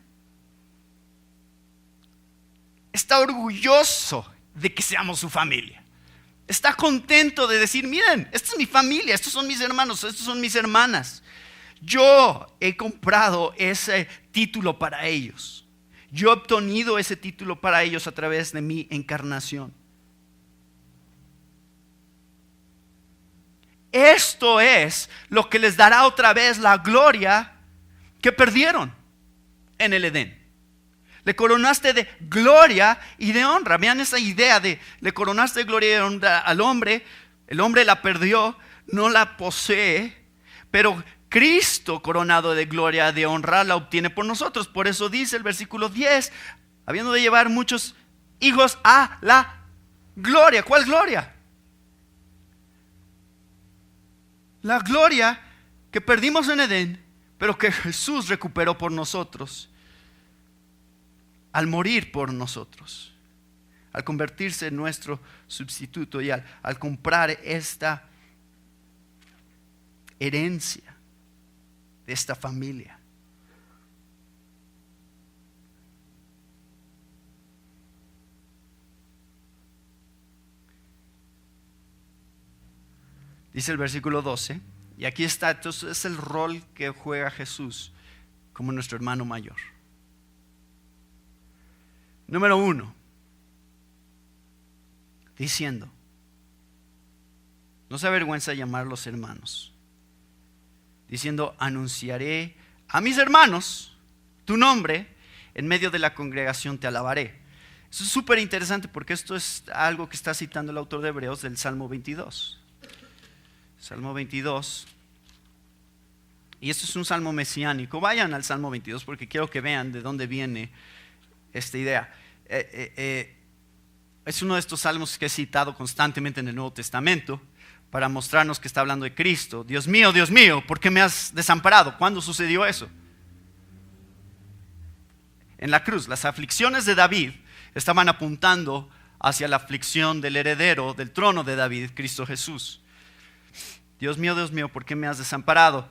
Está orgulloso de que seamos su familia. Está contento de decir, miren, esta es mi familia, estos son mis hermanos, estos son mis hermanas. Yo he comprado ese título para ellos. Yo he obtenido ese título para ellos a través de mi encarnación. Esto es lo que les dará otra vez la gloria que perdieron en el Edén. Le coronaste de gloria y de honra. Vean esa idea de le coronaste de gloria y de honra al hombre. El hombre la perdió, no la posee, pero Cristo, coronado de gloria, de honra, la obtiene por nosotros. Por eso dice el versículo 10, habiendo de llevar muchos hijos a la gloria. ¿Cuál gloria? La gloria que perdimos en Edén, pero que Jesús recuperó por nosotros, al morir por nosotros, al convertirse en nuestro sustituto y al comprar esta herencia de esta familia. Dice el versículo 12, y aquí está, entonces es el rol que juega Jesús como nuestro hermano mayor. Número 1, diciendo, no se avergüenza de llamarlos hermanos, diciendo, anunciaré a mis hermanos tu nombre, en medio de la congregación te alabaré. Eso es súper interesante porque esto es algo que está citando el autor de Hebreos del Salmo 22. Salmo 22. Y esto es un salmo mesiánico. Vayan al Salmo 22 porque quiero que vean de dónde viene esta idea. Es uno de estos salmos que he citado constantemente en el Nuevo Testamento para mostrarnos que está hablando de Cristo. Dios mío, ¿por qué me has desamparado? ¿Cuándo sucedió eso? En la cruz. Las aflicciones de David estaban apuntando hacia la aflicción del heredero del trono de David, Cristo Jesús. Dios mío, ¿por qué me has desamparado?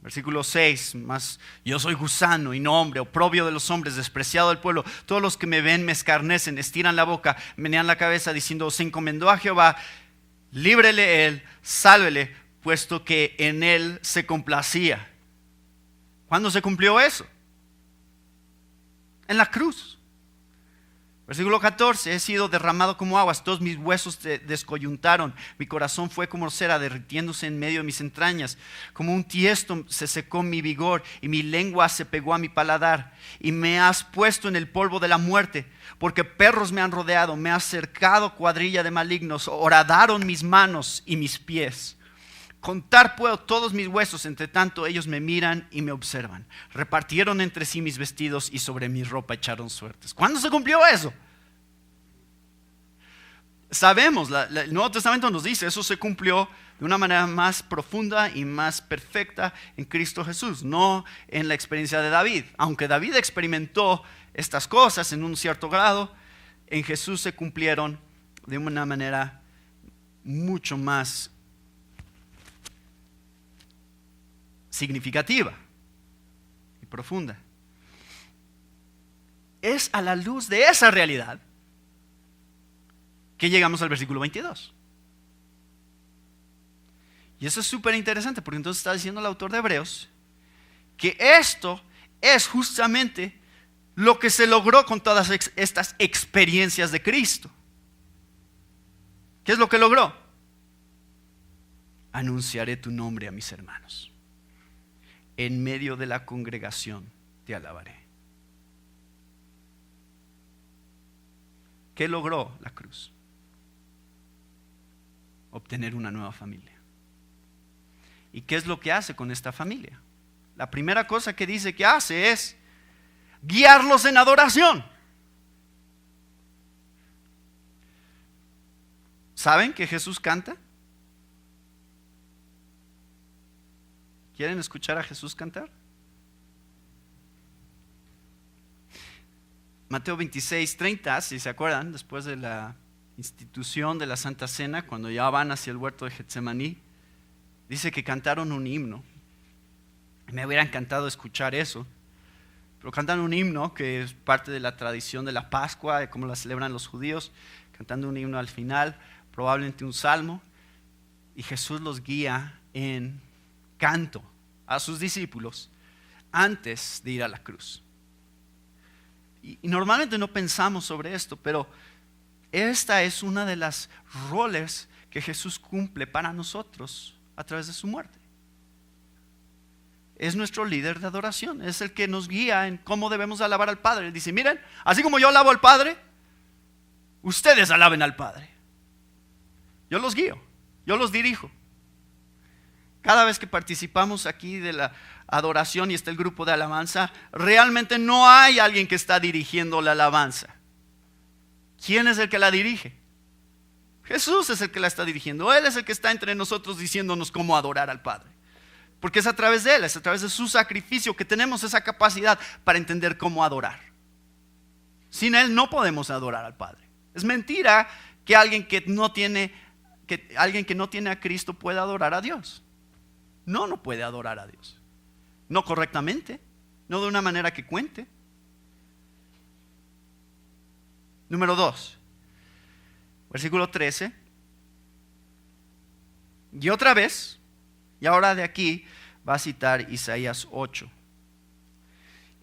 Versículo 6, más yo soy gusano y no hombre, oprobio de los hombres, despreciado del pueblo. Todos los que me ven me escarnecen, estiran la boca, menean la cabeza diciendo, se encomendó a Jehová, líbrele él, sálvele, puesto que en él se complacía. ¿Cuándo se cumplió eso? En la cruz. Versículo 14, he sido derramado como aguas, todos mis huesos se descoyuntaron, mi corazón fue como cera derritiéndose en medio de mis entrañas, como un tiesto se secó mi vigor y mi lengua se pegó a mi paladar, y me has puesto en el polvo de la muerte, porque perros me han rodeado, me has cercado cuadrilla de malignos, horadaron mis manos y mis pies. Contar puedo todos mis huesos, entre tanto ellos me miran y me observan. Repartieron entre sí mis vestidos y sobre mi ropa echaron suertes. ¿Cuándo se cumplió eso? Sabemos, el Nuevo Testamento nos dice, eso se cumplió de una manera más profunda y más perfecta en Cristo Jesús, no en la experiencia de David. Aunque David experimentó estas cosas en un cierto grado, en Jesús se cumplieron de una manera mucho más significativa y profunda. Es a la luz de esa realidad que llegamos al versículo 22. Y eso es súper interesante porque entonces está diciendo el autor de Hebreos que esto es justamente lo que se logró con todas estas experiencias de Cristo. ¿Qué es lo que logró? Anunciaré tu nombre a mis hermanos. En medio de la congregación te alabaré. ¿Qué logró la cruz? Obtener una nueva familia. ¿Y qué es lo que hace con esta familia? La primera cosa que dice que hace es guiarlos en adoración. ¿Saben que Jesús canta? ¿Quieren escuchar a Jesús cantar? Mateo 26:30, si se acuerdan, después de la institución de la Santa Cena, cuando ya van hacia el huerto de Getsemaní, dice que cantaron un himno. Me hubiera encantado escuchar eso, pero cantan un himno que es parte de la tradición de la Pascua, de cómo la celebran los judíos, cantando un himno al final, probablemente un salmo, y Jesús los guía en canto a sus discípulos antes de ir a la cruz. Y normalmente no pensamos sobre esto, pero esta es una de las roles que Jesús cumple para nosotros a través de su muerte. Es nuestro líder de adoración, es el que nos guía en cómo debemos alabar al Padre. Él dice, miren, así como yo alabo al Padre, ustedes alaben al Padre. Yo los guío, yo los dirijo. Cada vez que participamos aquí de la adoración y está el grupo de alabanza, realmente no hay alguien que está dirigiendo la alabanza. ¿Quién es el que la dirige? Jesús es el que la está dirigiendo. Él es el que está entre nosotros diciéndonos cómo adorar al Padre. Porque es a través de Él, es a través de su sacrificio que tenemos esa capacidad para entender cómo adorar. Sin Él no podemos adorar al Padre. Es mentira que alguien que no tiene a Cristo pueda adorar a Dios. No puede adorar a Dios. No correctamente, no de una manera que cuente. Número 2, versículo 13. Y otra vez, y ahora de aquí va a citar Isaías 8.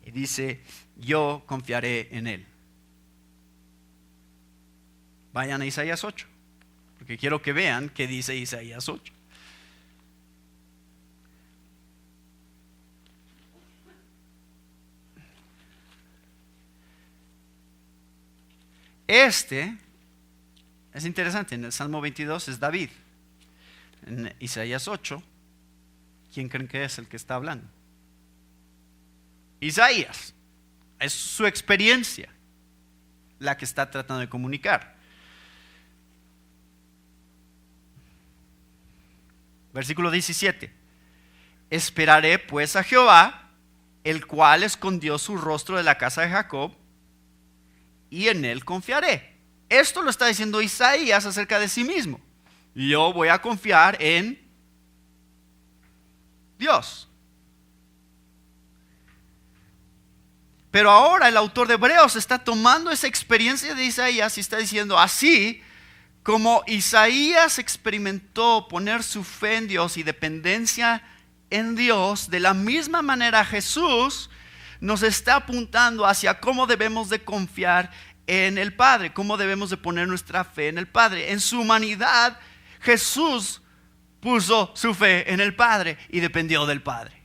Y dice, yo confiaré en Él. Vayan a Isaías 8, porque quiero que vean qué dice Isaías 8. Este es interesante, en el Salmo 22 es David. En Isaías 8, ¿quién creen que es el que está hablando? Isaías. Es su experiencia. la que está tratando de comunicar. Versículo 17. Esperaré pues a Jehová, el cual escondió su rostro de la casa de Jacob, y en él confiaré. Esto lo está diciendo Isaías acerca de sí mismo. Yo voy a confiar en Dios. Pero ahora el autor de Hebreos está tomando esa experiencia de Isaías y está diciendo, así como Isaías experimentó poner su fe en Dios y dependencia en Dios, de la misma manera Jesús nos está apuntando hacia cómo debemos de confiar en el Padre, cómo debemos de poner nuestra fe en el Padre. En su humanidad, Jesús puso su fe en el Padre y dependió del Padre.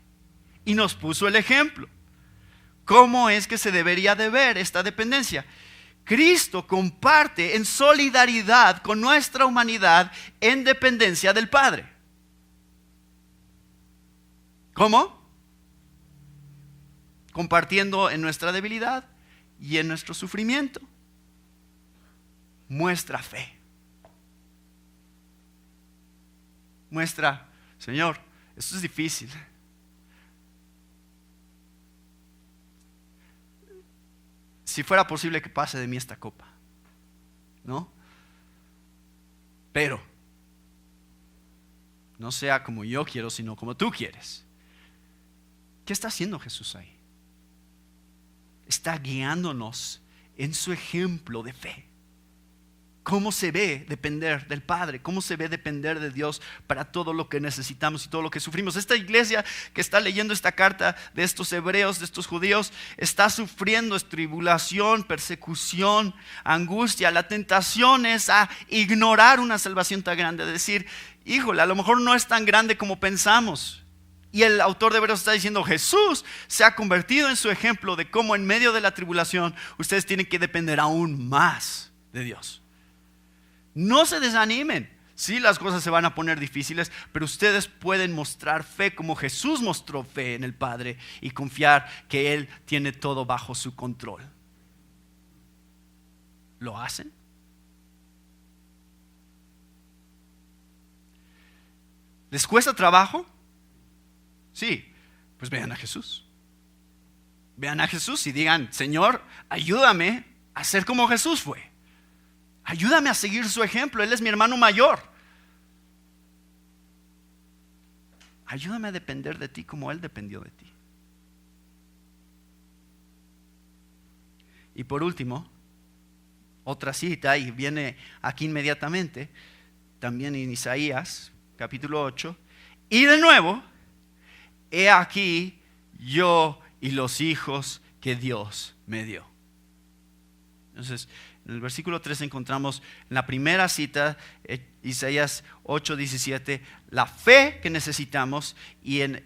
Y nos puso el ejemplo. ¿Cómo es que se debería de ver esta dependencia? Cristo comparte en solidaridad con nuestra humanidad en dependencia del Padre. ¿Cómo? Compartiendo en nuestra debilidad y en nuestro sufrimiento. Muestra fe. Muestra, Señor, esto es difícil. Si fuera posible que pase de mí esta copa, ¿no? Pero no sea como yo quiero, sino como tú quieres. ¿Qué está haciendo Jesús ahí? Está guiándonos en su ejemplo de fe. ¿Cómo se ve depender del Padre? ¿Cómo se ve depender de Dios para todo lo que necesitamos y todo lo que sufrimos? Esta iglesia que está leyendo esta carta de estos hebreos, de estos judíos, está sufriendo tribulación, persecución, angustia. La tentación es a ignorar una salvación tan grande, a decir, híjole, a lo mejor no es tan grande como pensamos. Y el autor de Hebreos está diciendo, Jesús se ha convertido en su ejemplo de cómo en medio de la tribulación ustedes tienen que depender aún más de Dios. No se desanimen. Sí, las cosas se van a poner difíciles, pero ustedes pueden mostrar fe como Jesús mostró fe en el Padre y confiar que Él tiene todo bajo su control. ¿Lo hacen? ¿Les cuesta trabajo? Sí, pues vean a Jesús. Vean a Jesús y digan, Señor, ayúdame a ser como Jesús fue. Ayúdame a seguir su ejemplo, Él es mi hermano mayor. Ayúdame a depender de ti como Él dependió de ti. Y por último, otra cita, y viene aquí inmediatamente, también en Isaías, capítulo 8. Y de nuevo, he aquí yo y los hijos que Dios me dio. Entonces, en el versículo 3 encontramos en la primera cita, Isaías 8:17, la fe que necesitamos, y en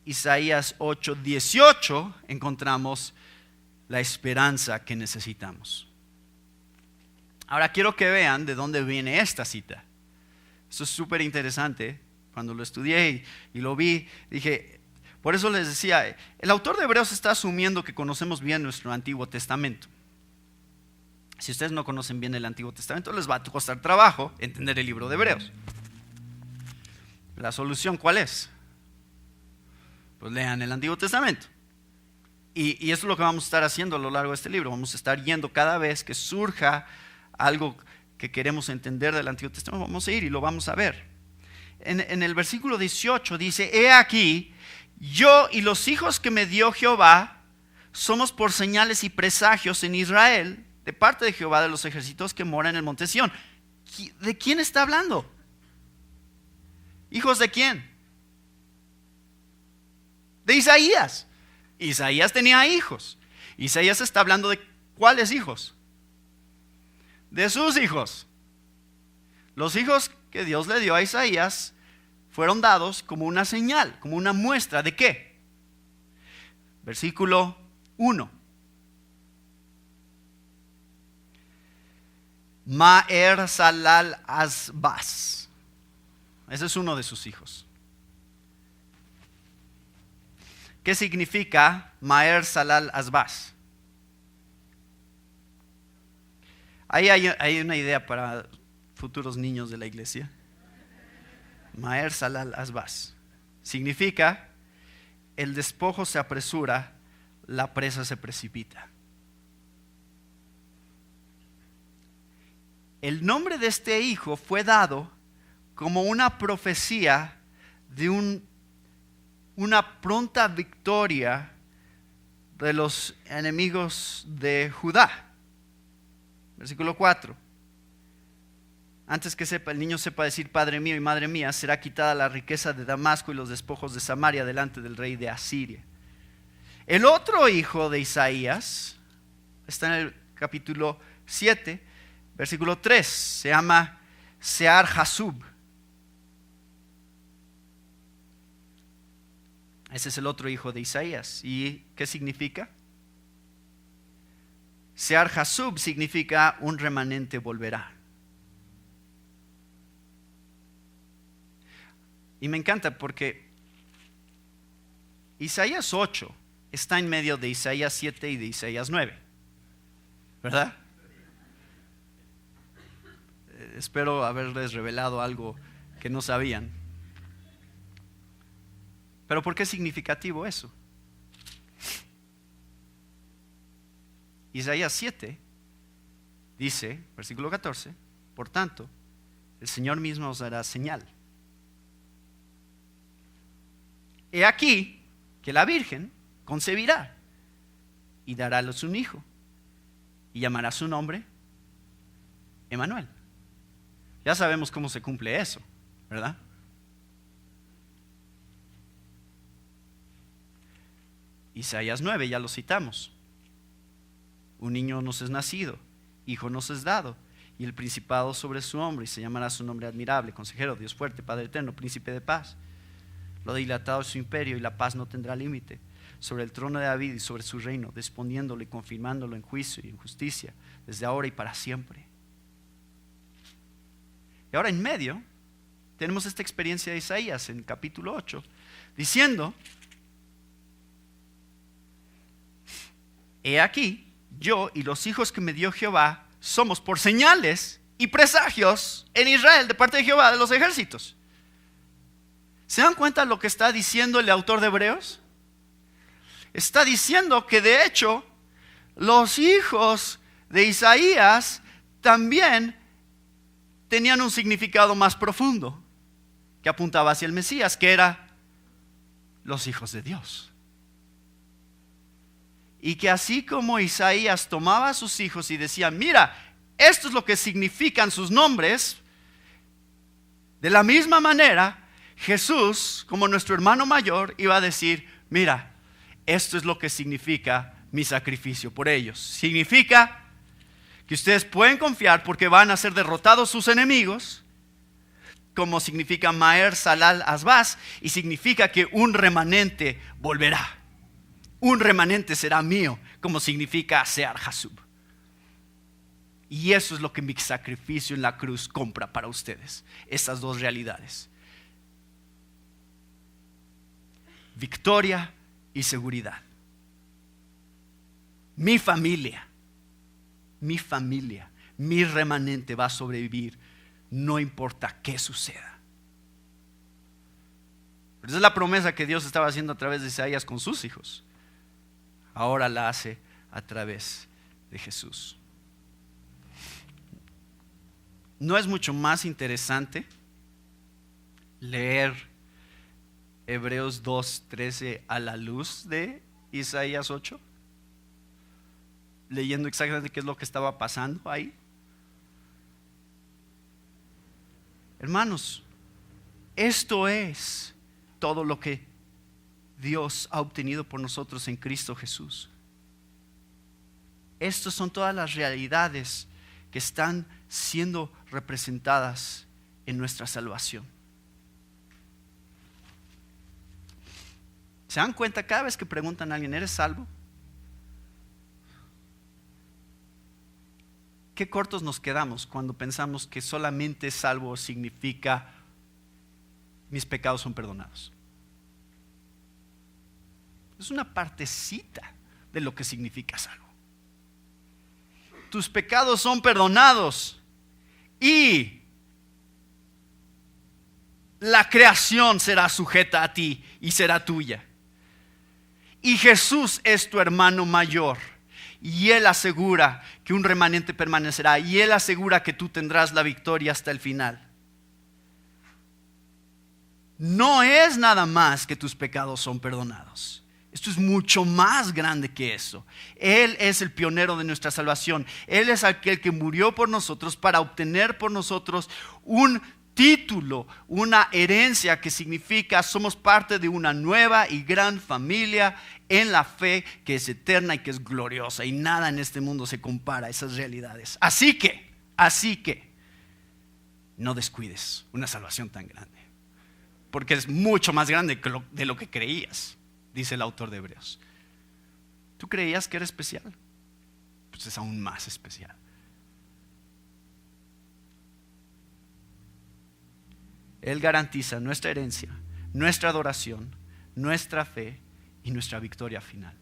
Isaías 8:18 encontramos la esperanza que necesitamos. Ahora quiero que vean de dónde viene esta cita. Esto es súper interesante. Cuando lo estudié y lo vi, dije, por eso les decía, el autor de Hebreos está asumiendo que conocemos bien nuestro Antiguo Testamento. Si ustedes no conocen bien el Antiguo Testamento, les va a costar trabajo entender el libro de Hebreos. ¿La solución cuál es? Pues lean el Antiguo Testamento. Y eso es lo que vamos a estar haciendo a lo largo de este libro. Vamos a estar yendo cada vez que surja algo que queremos entender del Antiguo Testamento. Vamos a ir y lo vamos a ver. En el versículo 18 dice, he aquí, yo y los hijos que me dio Jehová somos por señales y presagios en Israel, de parte de Jehová de los ejércitos que mora en el monte Sión. ¿De quién está hablando? ¿Hijos de quién? De Isaías. Isaías tenía hijos. Isaías está hablando de ¿cuáles hijos? De sus hijos. Los hijos que Dios le dio a Isaías fueron dados como una señal, como una muestra de ¿qué? Versículo 1. Maher Salal Azbaz. Ese es uno de sus hijos. ¿Qué significa Maher Salal Azbaz? Ahí hay una idea para futuros niños de la iglesia. Maher Salal Asbaz. Significa, el despojo se apresura, la presa se precipita. El nombre de este hijo fue dado como una profecía de una pronta victoria de los enemigos de Judá. Versículo 4. Antes que el niño sepa decir Padre mío y Madre mía, será quitada la riqueza de Damasco y los despojos de Samaria delante del rey de Asiria. El otro hijo de Isaías está en el capítulo 7, versículo 3. Se llama Sear-Jasub. Ese es el otro hijo de Isaías. ¿Y qué significa? Sear-Jasub significa un remanente volverá. Y me encanta porque Isaías 8 está en medio de Isaías 7 y de Isaías 9. ¿Verdad? Espero haberles revelado algo que no sabían. Pero ¿por qué es significativo eso? Isaías 7 dice, versículo 14, por tanto, el Señor mismo os dará señal. He aquí que la Virgen concebirá y dará a luz un hijo y llamará su nombre Emmanuel. Ya sabemos cómo se cumple eso, ¿verdad? Isaías 9, ya lo citamos. Un niño nos es nacido, hijo nos es dado, y el principado sobre su hombro, y se llamará su nombre admirable, consejero, Dios fuerte, Padre eterno, príncipe de paz. Lo dilatado es su imperio, y la paz no tendrá límite. Sobre el trono de David y sobre su reino, disponiéndolo y confirmándolo en juicio y en justicia, desde ahora y para siempre. Y ahora en medio, tenemos esta experiencia de Isaías en el capítulo 8, diciendo: he aquí, yo y los hijos que me dio Jehová somos por señales y presagios en Israel de parte de Jehová de los ejércitos. ¿Se dan cuenta lo que está diciendo el autor de Hebreos? Está diciendo que de hecho los hijos de Isaías también tenían un significado más profundo que apuntaba hacia el Mesías, que era los hijos de Dios. Y que así como Isaías tomaba a sus hijos y decía: mira, esto es lo que significan sus nombres, de la misma manera Jesús, como nuestro hermano mayor, iba a decir: mira, esto es lo que significa mi sacrificio por ellos. Significa que ustedes pueden confiar porque van a ser derrotados sus enemigos, como significa Maher Salal Asbaz, y significa que un remanente volverá. Un remanente será mío, como significa Sear-Jasub. Y eso es lo que mi sacrificio en la cruz compra para ustedes. Estas dos realidades: victoria y seguridad. Mi familia, mi remanente va a sobrevivir, no importa qué suceda. Esa es la promesa que Dios estaba haciendo a través de Isaías con sus hijos. Ahora la hace a través de Jesús. ¿No es mucho más interesante leer Hebreos 2:13 a la luz de Isaías 8? Leyendo exactamente qué es lo que estaba pasando ahí. Hermanos, esto es todo lo que Dios ha obtenido por nosotros en Cristo Jesús. Estas son todas las realidades que están siendo representadas en nuestra salvación. ¿Se dan cuenta cada vez que preguntan a alguien: ¿eres salvo? Qué cortos nos quedamos cuando pensamos que solamente salvo significa mis pecados son perdonados. Es una partecita de lo que significa salvo. tus pecados son perdonados y la creación será sujeta a ti y será tuya. Y Jesús es tu hermano mayor y Él asegura que un remanente permanecerá y Él asegura que tú tendrás la victoria hasta el final. No es nada más que tus pecados son perdonados. Esto es mucho más grande que eso. Él es el pionero de nuestra salvación. Él es aquel que murió por nosotros para obtener por nosotros un título, una herencia que significa somos parte de una nueva y gran familia en la fe que es eterna y que es gloriosa. Y nada en este mundo se compara a esas realidades. Así que, no descuides una salvación tan grande. Porque es mucho más grande de lo que creías, dice el autor de Hebreos. ¿Tú creías que era especial? Pues es aún más especial. Él garantiza nuestra herencia, nuestra adoración, nuestra fe y nuestra victoria final.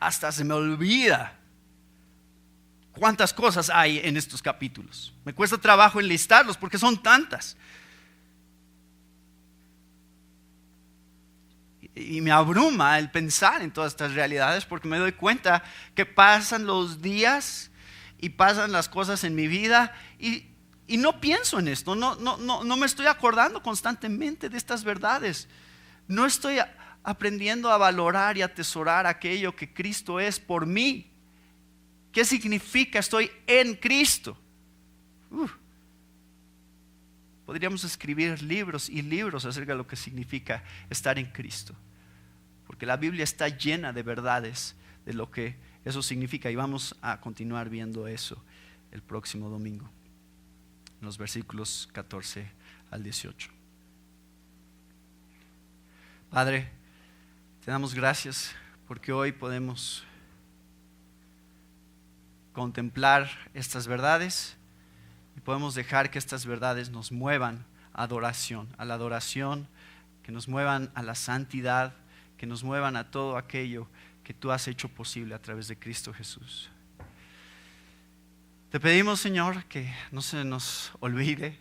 Hasta se me olvida cuántas cosas hay en estos capítulos. Me cuesta trabajo enlistarlos porque son tantas. Y me abruma el pensar en todas estas realidades porque me doy cuenta que pasan los días y pasan las cosas en mi vida y no pienso en esto, no me estoy acordando constantemente de estas verdades. No estoy aprendiendo a valorar y atesorar aquello que Cristo es por mí. ¿Qué significa estoy en Cristo? Podríamos escribir libros y libros acerca de lo que significa estar en Cristo. Porque la Biblia está llena de verdades de lo que eso significa. Y vamos a continuar viendo eso el próximo domingo. En los versículos 14 al 18. Padre, te damos gracias porque hoy podemos contemplar estas verdades y podemos dejar que estas verdades nos muevan a la adoración, que nos muevan a la santidad, que nos muevan a todo aquello que tú has hecho posible a través de Cristo Jesús. Te pedimos, Señor, que no se nos olvide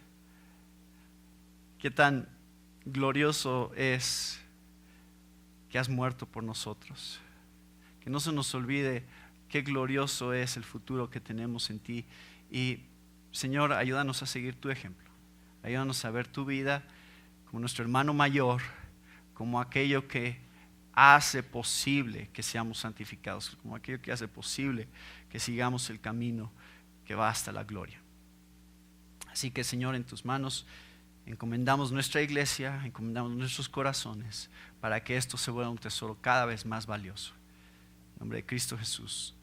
qué tan glorioso es que has muerto por nosotros. Que no se nos olvide qué glorioso es el futuro que tenemos en ti. Y, Señor, ayúdanos a seguir tu ejemplo. Ayúdanos a ver tu vida como nuestro hermano mayor, como aquello que hace posible que seamos santificados, como aquello que hace posible que sigamos el camino que va hasta la gloria. Así que, Señor, en tus manos encomendamos nuestra iglesia, encomendamos nuestros corazones para que esto se vuelva un tesoro cada vez más valioso. En nombre de Cristo Jesús.